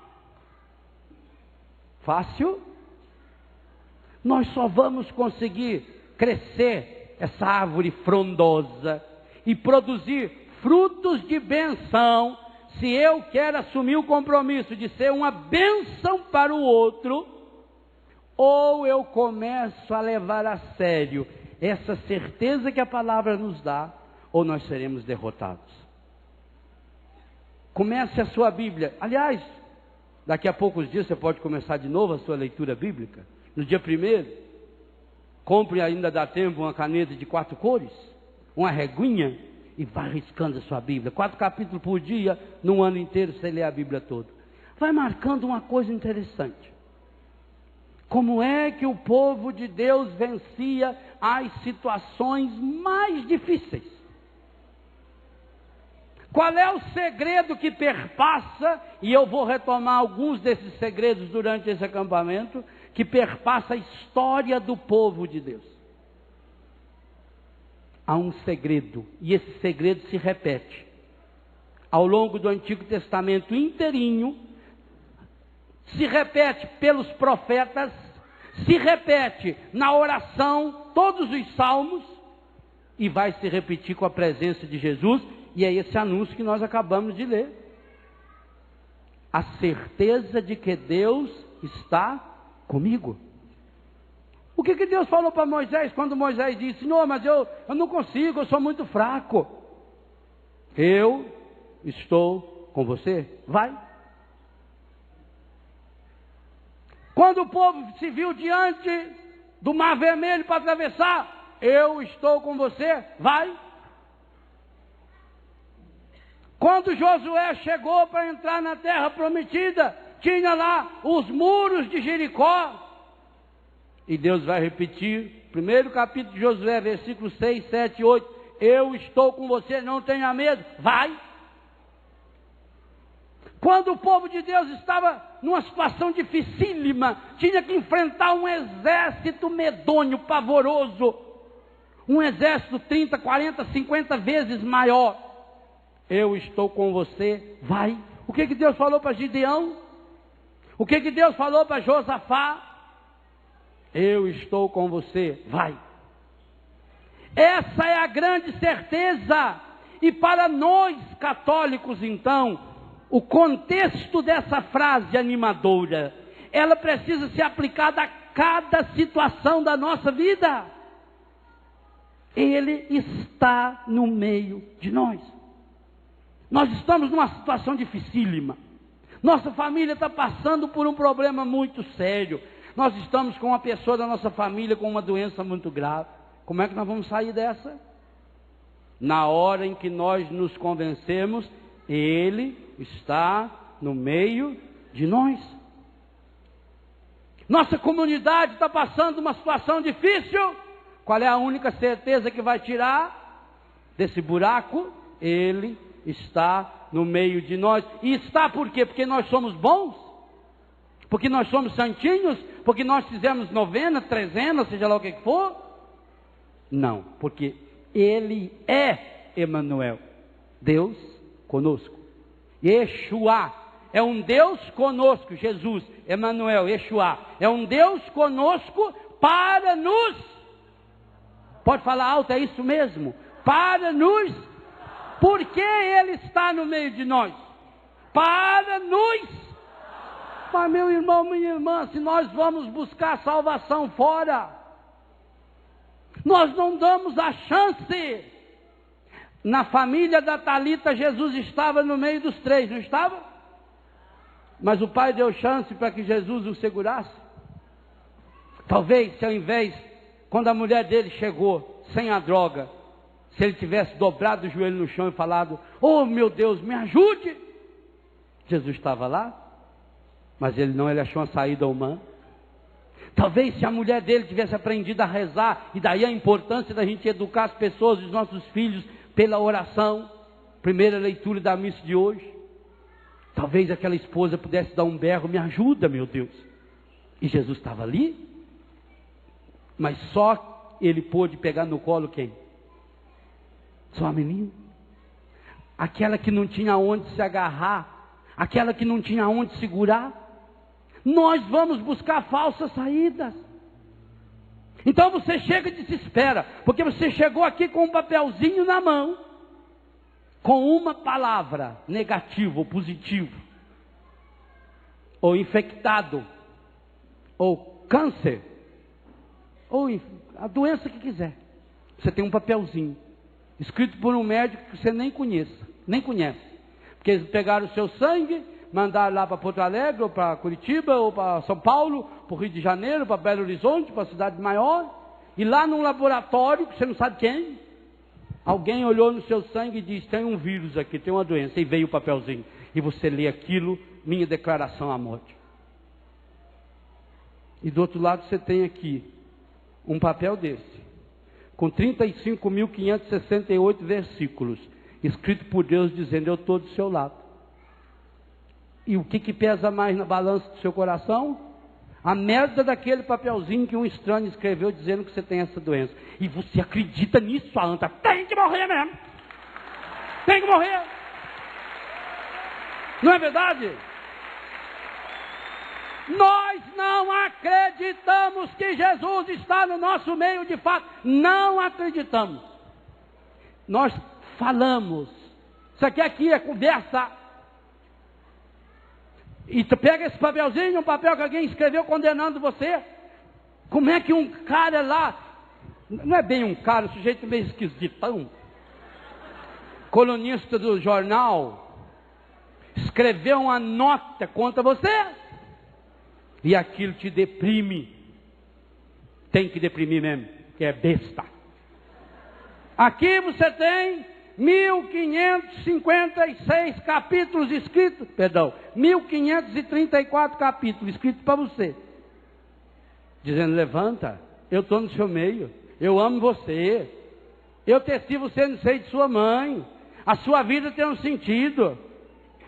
Fácil? Nós só vamos conseguir crescer essa árvore frondosa e produzir frutos de bênção se eu quero assumir o compromisso de ser uma bênção para o outro, ou eu começo a levar a sério essa certeza que a palavra nos dá, ou nós seremos derrotados. Comece a sua Bíblia. Aliás, daqui a poucos dias você pode começar de novo a sua leitura bíblica. No dia 1º, compre, ainda dá tempo, uma caneta de 4 cores, uma reguinha, e vai riscando a sua Bíblia. 4 capítulos por dia, num ano inteiro, você lê a Bíblia toda. Vai marcando uma coisa interessante. Como é que o povo de Deus vencia as situações mais difíceis? Qual é o segredo que perpassa, e eu vou retomar alguns desses segredos durante esse acampamento, que perpassa a história do povo de Deus? Há um segredo, e esse segredo se repete ao longo do Antigo Testamento inteirinho, se repete pelos profetas, se repete na oração, todos os salmos, e vai se repetir com a presença de Jesus. E é esse anúncio que nós acabamos de ler. A certeza de que Deus está comigo. O que Deus falou para Moisés quando Moisés disse: Senhor, mas eu não consigo, eu sou muito fraco. Eu estou com você, vai. Quando o povo se viu diante do Mar Vermelho para atravessar: eu estou com você, vai. Quando Josué chegou para entrar na terra prometida, tinha lá os muros de Jericó. E Deus vai repetir, 1º capítulo de Josué, versículos 6, 7 e 8. Eu estou com você, não tenha medo, vai. Quando o povo de Deus estava numa situação dificílima, tinha que enfrentar um exército medonho, pavoroso, um exército 30, 40, 50 vezes maior. Eu estou com você, vai. O que Deus falou para Gideão? O que Deus falou para Josafá? Eu estou com você, vai. Essa é a grande certeza. E para nós católicos, então, o contexto dessa frase animadora, ela precisa ser aplicada a cada situação da nossa vida. Ele está no meio de nós. Nós estamos numa situação dificílima. Nossa família está passando por um problema muito sério. Nós estamos com uma pessoa da nossa família com uma doença muito grave. Como é que nós vamos sair dessa? Na hora em que nós nos convencemos, Ele está no meio de nós. Nossa comunidade está passando uma situação difícil. Qual é a única certeza que vai tirar desse buraco? Ele está no meio de nós. E está por quê? Porque nós somos bons? Porque nós somos santinhos? Porque nós fizemos novena, trezena, seja lá o que for? Não, porque Ele é Emanuel, Deus conosco. Yeshua é um Deus conosco. Jesus, Emanuel, Yeshua é um Deus conosco para nos, pode falar alto, é isso mesmo, para nos, porque Ele está no meio de nós, para nos. Mas meu irmão, minha irmã, se nós vamos buscar salvação fora, nós não damos a chance. Na família da Talita, Jesus estava no meio dos três, não estava? Mas o pai deu chance para que Jesus o segurasse. Talvez, se ao invés, quando a mulher dele chegou sem a droga, se ele tivesse dobrado o joelho no chão e falado: oh meu Deus, me ajude. Jesus estava lá, mas ele não, ele achou uma saída humana. Talvez se a mulher dele tivesse aprendido a rezar, e daí a importância da gente educar as pessoas, os nossos filhos, pela oração, primeira leitura da missa de hoje, talvez aquela esposa pudesse dar um berro: me ajuda, meu Deus. E Jesus estava ali, mas só ele pôde pegar no colo quem? Só a menina, aquela que não tinha onde se agarrar, aquela que não tinha onde segurar. Nós vamos buscar falsas saídas. Então você chega e desespera, porque você chegou aqui com um papelzinho na mão, com uma palavra, negativo ou positivo, ou infectado, ou câncer, ou a doença que quiser. Você tem um papelzinho, escrito por um médico que você nem conhece, porque eles pegaram o seu sangue, mandaram lá para Porto Alegre, ou para Curitiba, ou para São Paulo, para o Rio de Janeiro, para Belo Horizonte, para a cidade maior, e lá num laboratório, que você não sabe quem, alguém olhou no seu sangue e disse: tem um vírus aqui, tem uma doença, e veio o papelzinho, e você lê aquilo: minha declaração à morte. E do outro lado você tem aqui um papel desse, com 35.568 versículos, escrito por Deus dizendo: eu estou do seu lado. E o que pesa mais na balança do seu coração? A merda daquele papelzinho que um estranho escreveu dizendo que você tem essa doença. E você acredita nisso, a anta? Tem que morrer mesmo. Tem que morrer. Não é verdade? Nós não acreditamos que Jesus está no nosso meio de fato. Não acreditamos. Nós falamos. Isso aqui é conversa. E tu pega esse papelzinho, um papel que alguém escreveu condenando você. Como é que um cara lá, não é bem um cara, um sujeito meio esquisitão, colunista do jornal, escreveu uma nota contra você, e aquilo te deprime. Tem que deprimir mesmo, que é besta. Aqui você tem 1556 capítulos escritos, 1534 capítulos escritos para você, dizendo: levanta, eu estou no seu meio, eu amo você, eu teci você no seio de sua mãe, a sua vida tem um sentido,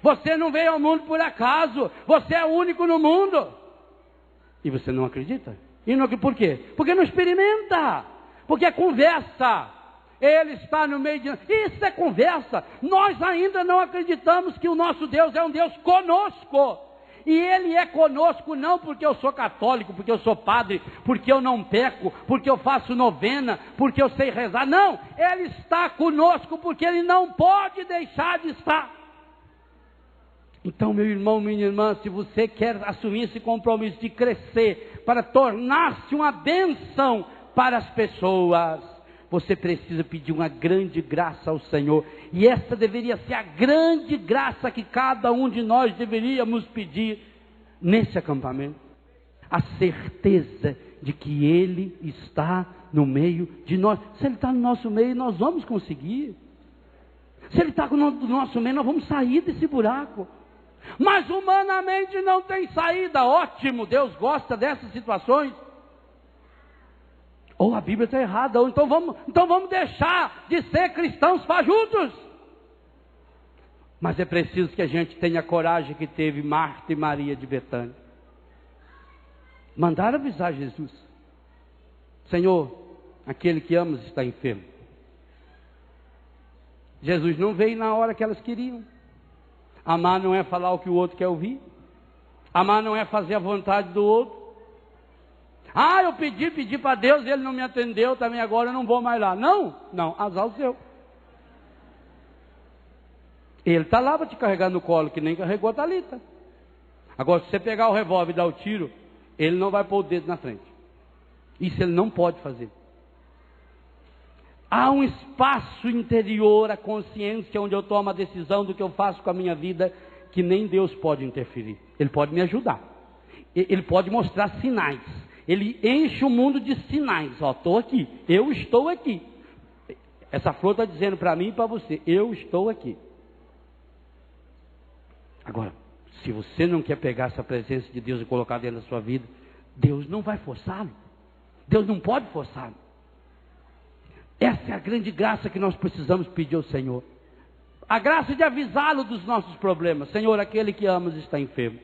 você não veio ao mundo por acaso, você é o único no mundo. E você não acredita? E não, por quê? Porque não experimenta, porque é conversa. Ele está no meio de nós. Isso é conversa. Nós ainda não acreditamos que o nosso Deus é um Deus conosco. E Ele é conosco não porque eu sou católico, porque eu sou padre, porque eu não peco, porque eu faço novena, porque eu sei rezar. Não, Ele está conosco porque Ele não pode deixar de estar. Então, meu irmão, minha irmã, se você quer assumir esse compromisso de crescer para tornar-se uma bênção para as pessoas, você precisa pedir uma grande graça ao Senhor. E essa deveria ser a grande graça que cada um de nós deveríamos pedir nesse acampamento. a certeza de que Ele está no meio de nós. Se Ele está no nosso meio, nós vamos conseguir. Se Ele está no nosso meio, nós vamos sair desse buraco. Mas humanamente não tem saída. Ótimo, Deus gosta dessas situações. Ou a Bíblia está errada, ou então vamos deixar de ser cristãos fajutos. Mas é preciso que a gente tenha a coragem que teve Marta e Maria de Betânia. Mandaram avisar Jesus: Senhor, aquele que amas está enfermo. Jesus não veio na hora que elas queriam. Amar não é falar o que o outro quer ouvir. Amar não é fazer a vontade do outro. Ah, eu pedi para Deus e Ele não me atendeu, também agora eu não vou mais lá. Não, azar o seu. Ele está lá para te carregar no colo, que nem carregou a Thalita. Agora, se você pegar o revólver e dar o tiro, Ele não vai pôr o dedo na frente. Isso Ele não pode fazer. Há um espaço interior, a consciência, onde eu tomo a decisão do que eu faço com a minha vida, que nem Deus pode interferir. Ele pode me ajudar. Ele pode mostrar sinais. Ele enche o mundo de sinais. Estou aqui, eu estou aqui. Essa flor está dizendo para mim e para você: eu estou aqui. Agora, se você não quer pegar essa presença de Deus e colocar dentro da sua vida, Deus não vai forçá-lo. Deus não pode forçá-lo. Essa é a grande graça que nós precisamos pedir ao Senhor. A graça de avisá-lo dos nossos problemas. Senhor, aquele que amas está enfermo.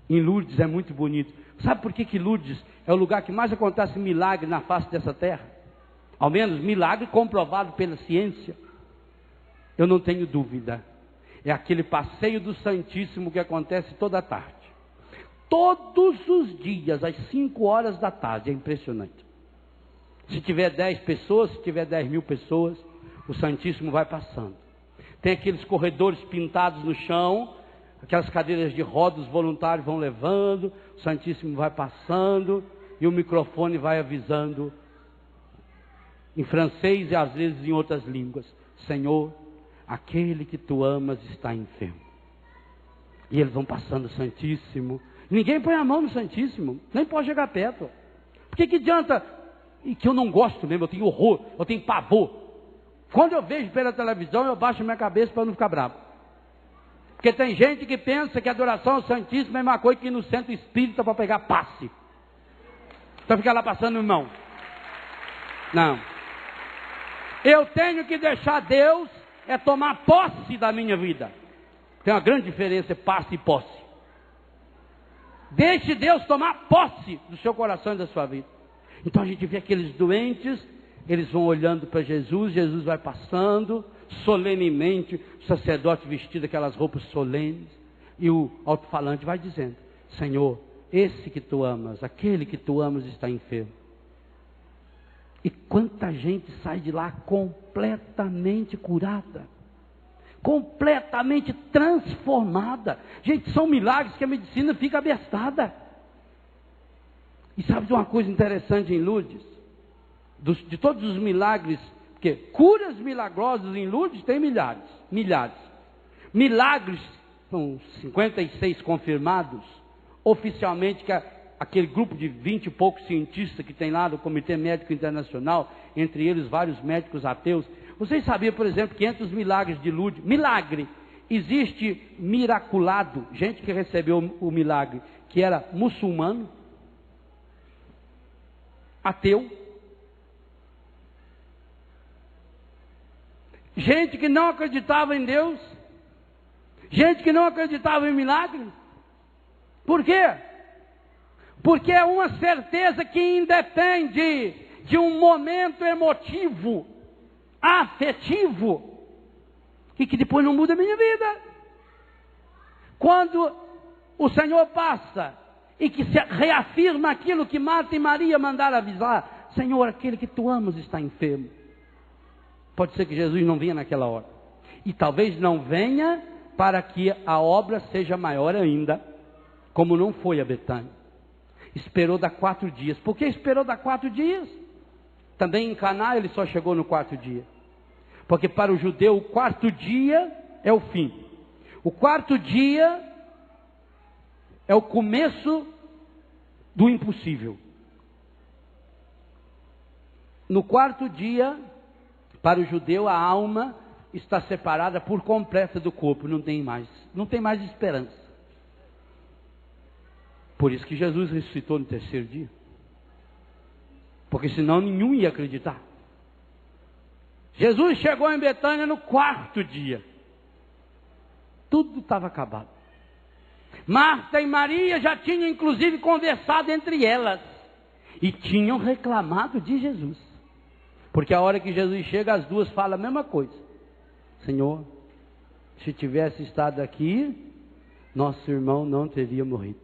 Em Lourdes é muito bonito. Sabe por que Lourdes é o lugar que mais acontece milagre na face dessa terra? Ao menos milagre comprovado pela ciência. Eu não tenho dúvida. É aquele passeio do Santíssimo que acontece toda a tarde. Todos os dias, às 5 horas da tarde. É impressionante. Se tiver 10 pessoas, se tiver 10 mil pessoas, o Santíssimo vai passando. Tem aqueles corredores pintados no chão, aquelas cadeiras de rodas, os voluntários vão levando, o Santíssimo vai passando, e o microfone vai avisando, em francês e às vezes em outras línguas: Senhor, aquele que tu amas está enfermo. E eles vão passando o Santíssimo. Ninguém põe a mão no Santíssimo, nem pode chegar perto. Por que adianta? E que eu não gosto mesmo, eu tenho horror, eu tenho pavor. Quando eu vejo pela televisão, eu baixo minha cabeça para não ficar bravo. Porque tem gente que pensa que a adoração ao Santíssimo é uma coisa que ir no centro espírita para pegar passe. Então fica lá passando mão. Não. Eu tenho que deixar Deus tomar posse da minha vida. Tem uma grande diferença, passe e posse. Deixe Deus tomar posse do seu coração e da sua vida. Então a gente vê aqueles doentes, eles vão olhando para Jesus, Jesus vai passando, solenemente, o sacerdote vestido aquelas roupas solenes, e o alto-falante vai dizendo: Senhor, esse que tu amas, aquele que tu amas está enfermo. E quanta gente sai de lá completamente curada, completamente transformada. Gente, são milagres que a medicina fica abestada. E sabe de uma coisa interessante em Lourdes? De todos os milagres, porque curas milagrosas em Lourdes tem milhares. Milagres, são 56 confirmados, oficialmente, que aquele grupo de 20 e poucos cientistas que tem lá do Comitê Médico Internacional, entre eles vários médicos ateus. Vocês sabiam, por exemplo, que entre os milagres de Lourdes, milagre, existe miraculado, gente que recebeu o milagre, que era muçulmano, ateu, gente que não acreditava em Deus, gente que não acreditava em milagre. Por quê? Porque é uma certeza que independe de um momento emotivo, afetivo, e que depois não muda a minha vida. Quando o Senhor passa e que se reafirma aquilo que Marta e Maria mandaram avisar: Senhor, aquele que tu amas está enfermo. Pode ser que Jesus não venha naquela hora, e talvez não venha para que a obra seja maior ainda, como não foi a Betânia. Esperou dar 4 dias. Por que esperou dar 4 dias? Também em Caná ele só chegou no 4º dia, porque para o judeu o 4º dia é o fim. O 4º dia é o começo do impossível. No quarto dia, para o judeu, a alma está separada por completo do corpo, não tem mais esperança. Por isso que Jesus ressuscitou no terceiro dia, porque senão nenhum ia acreditar. Jesus chegou em Betânia no quarto dia, tudo estava acabado. Marta e Maria já tinham inclusive conversado entre elas e tinham reclamado de Jesus, porque a hora que Jesus chega, as duas falam a mesma coisa: Senhor, se tivesse estado aqui, nosso irmão não teria morrido.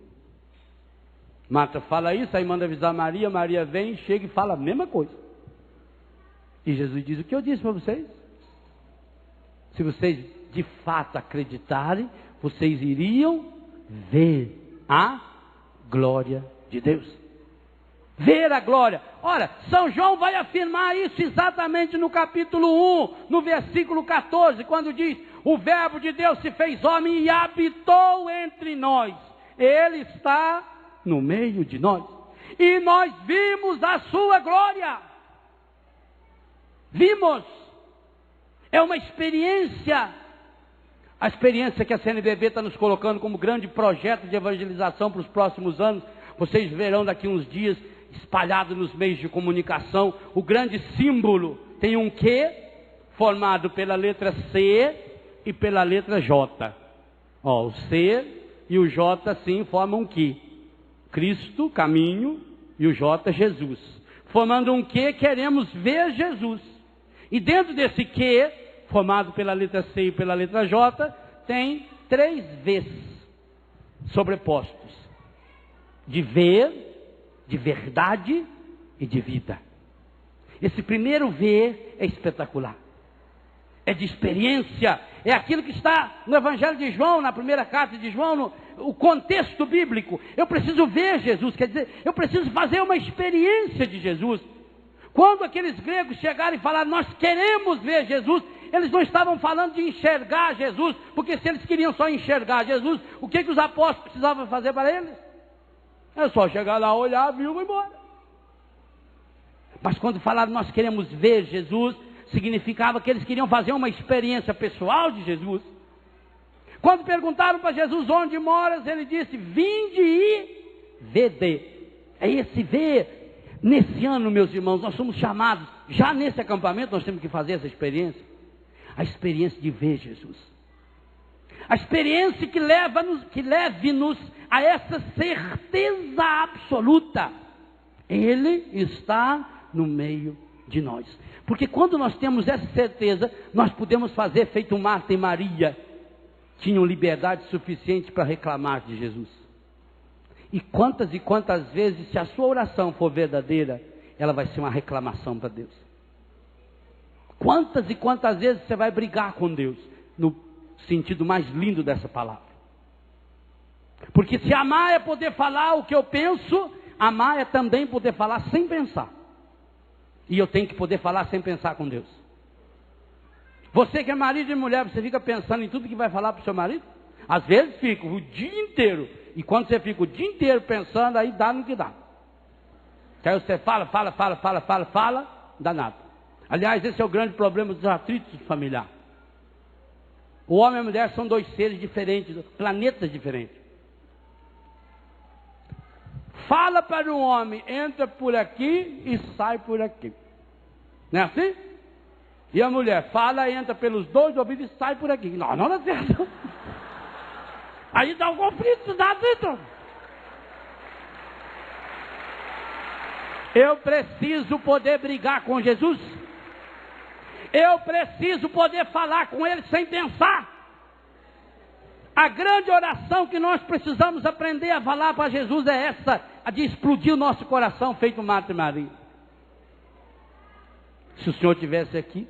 Marta fala isso, aí manda avisar Maria, Maria vem, chega e fala a mesma coisa. E Jesus diz: o que eu disse para vocês? Se vocês de fato acreditarem, vocês iriam ver a glória de Deus. Ver a glória. Ora, São João vai afirmar isso exatamente no capítulo 1, no versículo 14, quando diz: o verbo de Deus se fez homem e habitou entre nós. Ele está no meio de nós. E nós vimos a sua glória. Vimos. É uma experiência. A experiência que a CNBB está nos colocando como grande projeto de evangelização para os próximos anos. Vocês verão daqui uns dias, espalhado nos meios de comunicação, o grande símbolo. Tem um Q formado pela letra C e pela letra J. O C e o J sim formam um Q. Cristo, caminho, e o J, Jesus. Formando um Q, queremos ver Jesus. E dentro desse Q, formado pela letra C e pela letra J, tem 3 Vs sobrepostos: de ver, de verdade e de vida. Esse primeiro V é espetacular. É de experiência, é aquilo que está no Evangelho de João, na primeira carta de João, o contexto bíblico. Eu preciso ver Jesus, quer dizer, eu preciso fazer uma experiência de Jesus. Quando aqueles gregos chegaram e falaram: nós queremos ver Jesus, eles não estavam falando de enxergar Jesus, porque se eles queriam só enxergar Jesus, o que os apóstolos precisavam fazer para eles? É só chegar lá, olhar, viu e ir embora. Mas quando falaram: nós queremos ver Jesus, significava que eles queriam fazer uma experiência pessoal de Jesus. Quando perguntaram para Jesus: onde moras? Ele disse: vinde e vede. É esse ver. Nesse ano, meus irmãos, nós somos chamados, já nesse acampamento nós temos que fazer essa experiência. A experiência de ver Jesus. A experiência que leve-nos a essa certeza absoluta: Ele está no meio de nós. Porque quando nós temos essa certeza, nós podemos fazer feito Marta e Maria. Tinham liberdade suficiente para reclamar de Jesus. E quantas vezes, se a sua oração for verdadeira, ela vai ser uma reclamação para Deus. Quantas e quantas vezes você vai brigar com Deus, no sentido mais lindo dessa palavra. Porque se amar é poder falar o que eu penso, amar é também poder falar sem pensar. E eu tenho que poder falar sem pensar com Deus. Você que é marido e mulher, você fica pensando em tudo que vai falar para o seu marido? Às vezes fica o dia inteiro. E quando você fica o dia inteiro pensando, aí dá no que dá. Que aí você fala, não dá nada. Aliás, esse é o grande problema dos atritos familiares. O homem e a mulher são 2 seres diferentes, planetas diferentes. Fala para um homem, entra por aqui e sai por aqui. Não é assim? E a mulher fala, entra pelos 2 ouvidos e sai por aqui. Não dá certo. Aí dá um conflito, dá atrito. Eu preciso poder brigar com Jesus. Eu preciso poder falar com Ele sem pensar. A grande oração que nós precisamos aprender a falar para Jesus é essa, a de explodir o nosso coração, feito Marta e Maria. Se o Senhor estivesse aqui,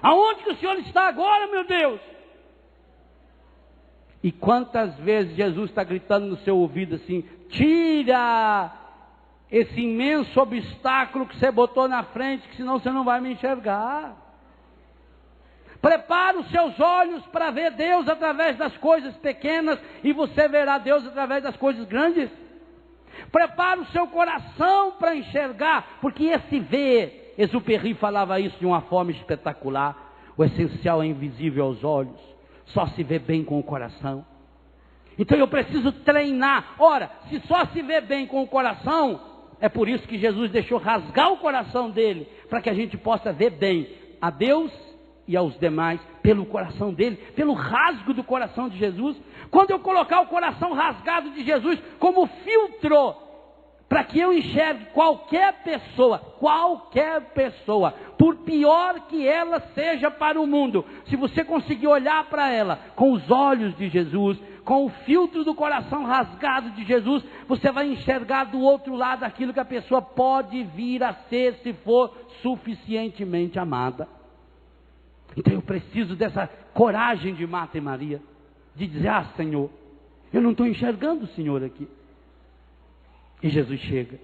aonde que o Senhor está agora, meu Deus? E quantas vezes Jesus está gritando no seu ouvido assim: tira esse imenso obstáculo que você botou na frente, que senão você não vai me enxergar. Prepara os seus olhos para ver Deus através das coisas pequenas, e você verá Deus através das coisas grandes. Prepara o seu coração para enxergar, porque esse ver, Exupéry falava isso de uma forma espetacular. O essencial é invisível aos olhos, só se vê bem com o coração. Então eu preciso treinar. Ora, se só se vê bem com o coração, é por isso que Jesus deixou rasgar o coração dele, para que a gente possa ver bem a Deus e aos demais, pelo coração dele, pelo rasgo do coração de Jesus. Quando eu colocar o coração rasgado de Jesus como filtro, para que eu enxergue qualquer pessoa, por pior que ela seja para o mundo, se você conseguir olhar para ela com os olhos de Jesus, com o filtro do coração rasgado de Jesus, você vai enxergar do outro lado aquilo que a pessoa pode vir a ser, se for suficientemente amada. Então eu preciso dessa coragem de Marta e Maria, de dizer: ah, Senhor, eu não estou enxergando o Senhor aqui. E Jesus chega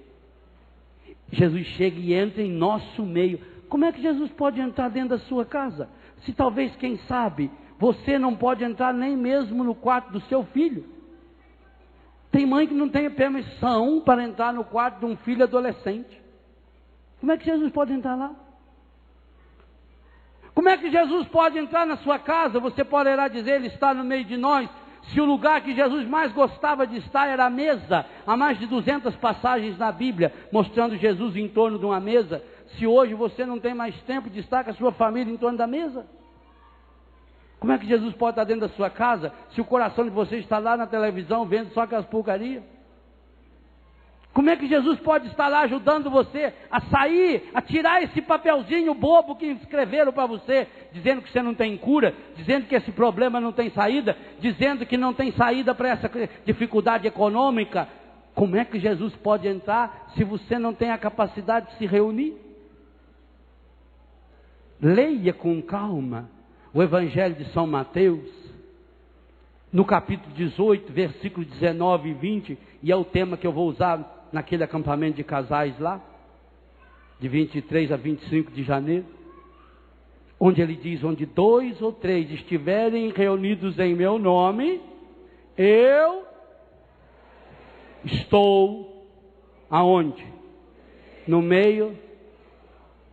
e entra em nosso meio. Como é que Jesus pode entrar dentro da sua casa? Se talvez, quem sabe, você não pode entrar nem mesmo no quarto do seu filho. Tem mãe que não tem permissão para entrar no quarto de um filho adolescente. Como é que Jesus pode entrar lá? Como é que Jesus pode entrar na sua casa? Você poderá dizer: Ele está no meio de nós. Se o lugar que Jesus mais gostava de estar era a mesa, há mais de 200 passagens na Bíblia mostrando Jesus em torno de uma mesa. Se hoje você não tem mais tempo de estar com a sua família em torno da mesa, como é que Jesus pode estar dentro da sua casa, se o coração de você está lá na televisão vendo só aquelas porcarias? Como é que Jesus pode estar lá ajudando você a sair, a tirar esse papelzinho bobo que escreveram para você, dizendo que você não tem cura, dizendo que esse problema não tem saída, dizendo que não tem saída para essa dificuldade econômica? Como é que Jesus pode entrar se você não tem a capacidade de se reunir? Leia com calma o Evangelho de São Mateus, no capítulo 18, versículos 19 e 20, e é o tema que eu vou usar naquele acampamento de casais lá, de 23 a 25 de janeiro, onde ele diz: onde 2 ou 3 estiverem reunidos em meu nome, eu estou aonde? No meio.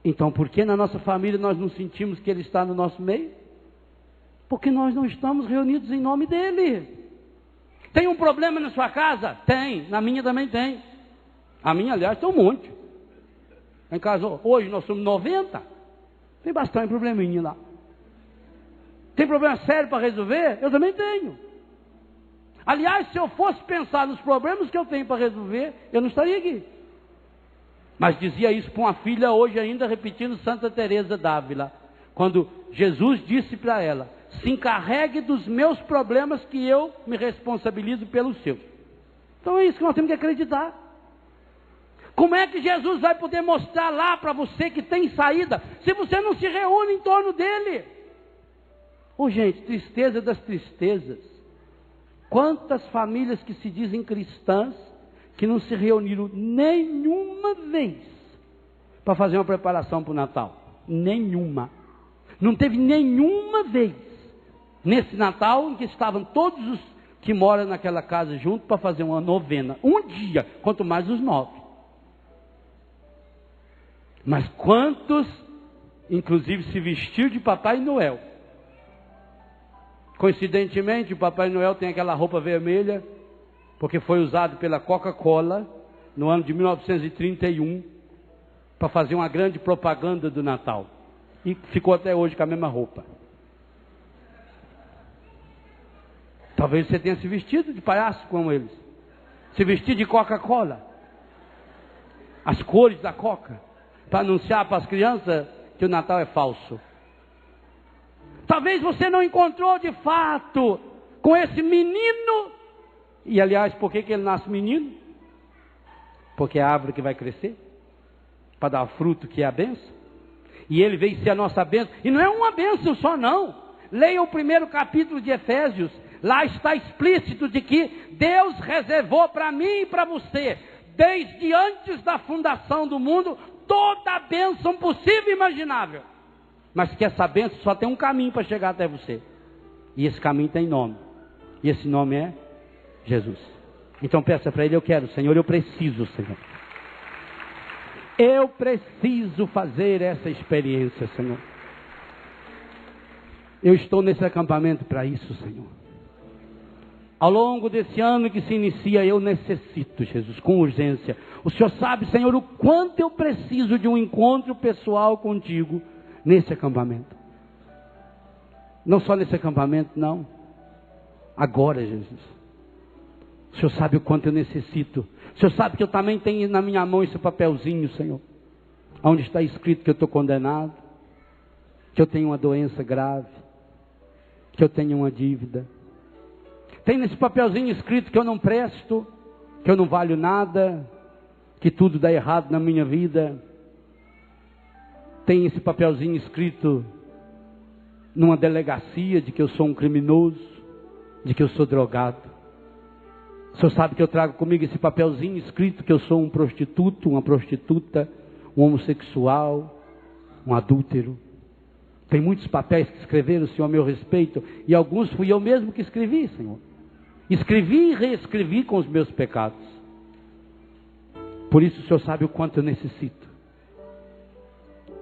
Então, por que na nossa família nós não sentimos que Ele está no nosso meio? Porque nós não estamos reunidos em nome dEle. Tem um problema na sua casa? Tem. Na minha também tem. A minha, aliás, tem um monte. Em casa, hoje nós somos 90. Tem bastante probleminha lá. Tem problema sério para resolver? Eu também tenho. Aliás, se eu fosse pensar nos problemas que eu tenho para resolver, eu não estaria aqui. Mas dizia isso para uma filha hoje ainda, repetindo Santa Teresa d'Ávila, quando Jesus disse para ela: se encarregue dos meus problemas, que eu me responsabilizo pelos seus. Então é isso que nós temos que acreditar. Como é que Jesus vai poder mostrar lá para você que tem saída, se você não se reúne em torno dele? Gente, tristeza das tristezas. Quantas famílias que se dizem cristãs, que não se reuniram nenhuma vez para fazer uma preparação para o Natal? Nenhuma. Não teve nenhuma vez nesse Natal em que estavam todos os que moram naquela casa juntos para fazer uma novena. Um dia, quanto mais os 9. Mas quantos, inclusive, se vestiu de Papai Noel? Coincidentemente, o Papai Noel tem aquela roupa vermelha, porque foi usado pela Coca-Cola no ano de 1931 para fazer uma grande propaganda do Natal. E ficou até hoje com a mesma roupa. Talvez você tenha se vestido de palhaço como eles. Se vestir de Coca-Cola. As cores da Coca. Para anunciar para as crianças que o Natal é falso. Talvez você não encontrou de fato com esse menino. E aliás, por que ele nasce menino? Porque é a árvore que vai crescer para dar fruto, que é a bênção. E ele veio ser a nossa bênção. E não é uma bênção só não. Leia o primeiro capítulo de Efésios. Lá está explícito de que Deus reservou para mim e para você, desde antes da fundação do mundo, toda a bênção possível e imaginável. Mas que essa bênção só tem um caminho para chegar até você. E esse caminho tem nome. E esse nome é Jesus. Então peça para Ele: eu quero, Senhor, eu preciso, Senhor. Eu preciso fazer essa experiência, Senhor. Eu estou nesse acampamento para isso, Senhor. Ao longo desse ano que se inicia, eu necessito, Jesus, com urgência. O Senhor sabe, Senhor, o quanto eu preciso de um encontro pessoal contigo nesse acampamento. Não só nesse acampamento, não. Agora, Jesus. O Senhor sabe o quanto eu necessito. O Senhor sabe que eu também tenho na minha mão esse papelzinho, Senhor, onde está escrito que eu estou condenado, que eu tenho uma doença grave, que eu tenho uma dívida. Tem nesse papelzinho escrito que eu não presto, que eu não valho nada, que tudo dá errado na minha vida. Tem esse papelzinho escrito numa delegacia de que eu sou um criminoso, de que eu sou drogado. O Senhor sabe que eu trago comigo esse papelzinho escrito que eu sou um prostituto, uma prostituta, um homossexual, um adúltero. Tem muitos papéis que escreveram, Senhor, a meu respeito, e alguns fui eu mesmo que escrevi, Senhor. Escrevi e reescrevi com os meus pecados. Por isso o Senhor sabe o quanto eu necessito.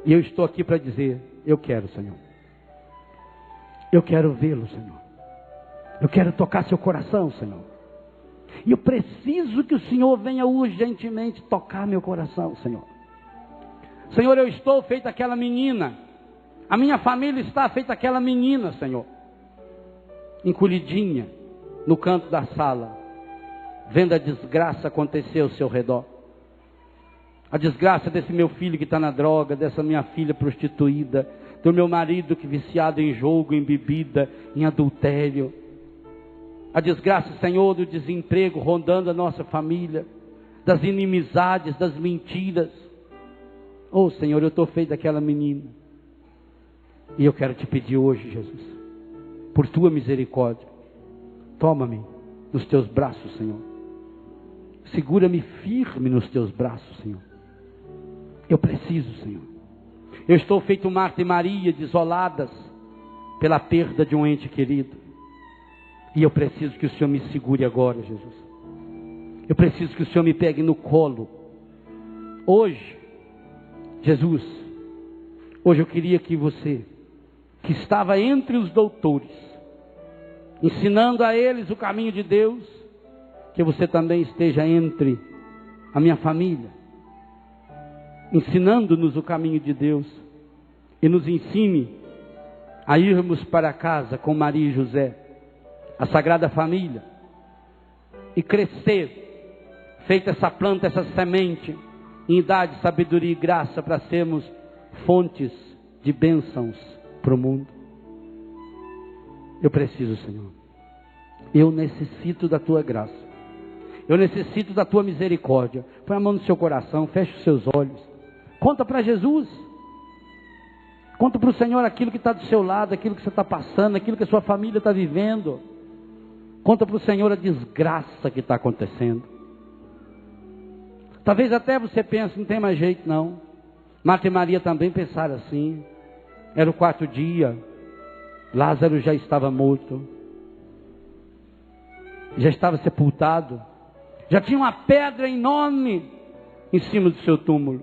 E eu estou aqui para dizer: eu quero, Senhor. Eu quero vê-lo, Senhor. Eu quero tocar seu coração, Senhor. E eu preciso que o Senhor venha urgentemente tocar meu coração, Senhor. Senhor, eu estou feito aquela menina. A minha família está feita aquela menina, Senhor, encolhidinha no canto da sala, vendo a desgraça acontecer ao seu redor. A desgraça desse meu filho que está na droga, dessa minha filha prostituída, do meu marido que viciado em jogo, em bebida, em adultério. A desgraça, Senhor, do desemprego rondando a nossa família, das inimizades, das mentiras. Oh, Senhor, eu estou feito daquela menina. E eu quero te pedir hoje, Jesus, por tua misericórdia, toma-me nos teus braços, Senhor. Segura-me firme nos teus braços, Senhor. Eu preciso, Senhor. Eu estou feito Marta e Maria, desoladas pela perda de um ente querido. E eu preciso que o Senhor me segure agora, Jesus. Eu preciso que o Senhor me pegue no colo. Hoje, Jesus, hoje eu queria que você, que estava entre os doutores, ensinando a eles o caminho de Deus, que você também esteja entre a minha família, ensinando-nos o caminho de Deus, e nos ensine a irmos para casa com Maria e José, a Sagrada Família, e crescer, feita essa planta, essa semente, em idade, sabedoria e graça, para sermos fontes de bênçãos para o mundo. Eu preciso, Senhor. Eu necessito da tua graça. Eu necessito da tua misericórdia. Põe a mão no seu coração, feche os seus olhos. Conta para Jesus. Conta para o Senhor aquilo que está do seu lado, aquilo que você está passando, aquilo que a sua família está vivendo. Conta para o Senhor a desgraça que está acontecendo. Talvez até você pense: não tem mais jeito não. Marta e Maria também pensaram assim. Era o 4º dia. Lázaro já estava morto. Já estava sepultado. Já tinha uma pedra enorme em cima do seu túmulo.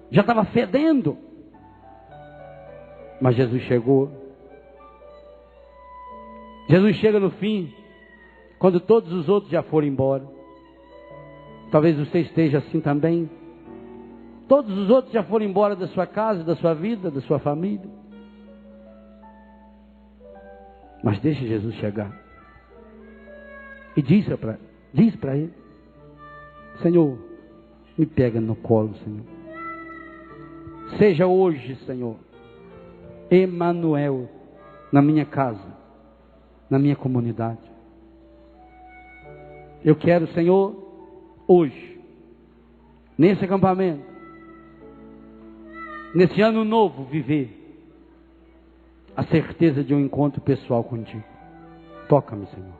Já estava fedendo. Mas Jesus chegou. Jesus chega no fim, quando todos os outros já foram embora. Talvez você esteja assim também. Todos os outros já foram embora da sua casa, da sua vida, da sua família. Mas deixe Jesus chegar. E diz para ele: Senhor, me pega no colo, Senhor. Seja hoje, Senhor, Emanuel, na minha casa, na minha comunidade. Eu quero, Senhor, hoje, nesse acampamento, nesse ano novo, viver a certeza de um encontro pessoal contigo. Toca-me, Senhor.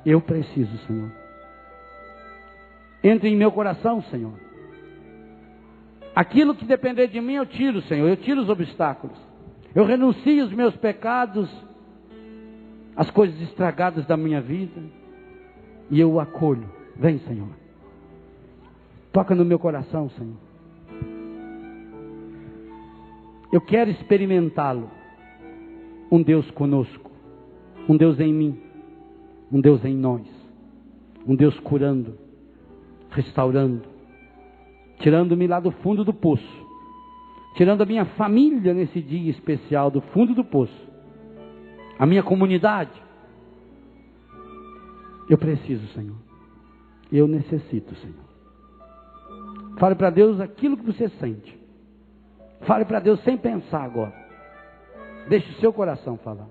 Eu preciso, Senhor. Entre em meu coração, Senhor. Aquilo que depender de mim eu tiro, Senhor. Eu tiro os obstáculos. Eu renuncio os meus pecados, as coisas estragadas da minha vida. E eu o acolho. Vem, Senhor. Toca no meu coração, Senhor. Eu quero experimentá-lo. Um Deus conosco. Um Deus em mim. Um Deus em nós. Um Deus curando. Restaurando. Tirando-me lá do fundo do poço. Tirando a minha família nesse dia especial do fundo do poço. A minha comunidade. Eu preciso, Senhor. Eu necessito, Senhor. Fale para Deus aquilo que você sente. Fale para Deus sem pensar agora. Deixe o seu coração falar.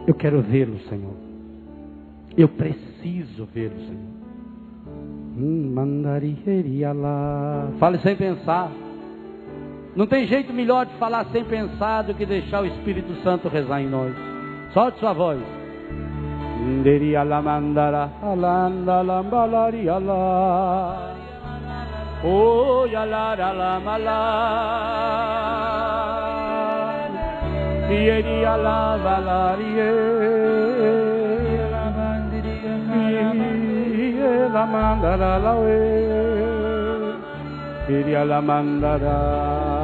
Eu quero vê-lo, Senhor. Eu preciso vê-lo, Senhor. Fale sem pensar. Não tem jeito melhor de falar sem pensar do que deixar o Espírito Santo rezar em nós. Solte sua voz. Oh, yalara la mala, yeri ala valarie, la mandara la we, yeri ala mandara.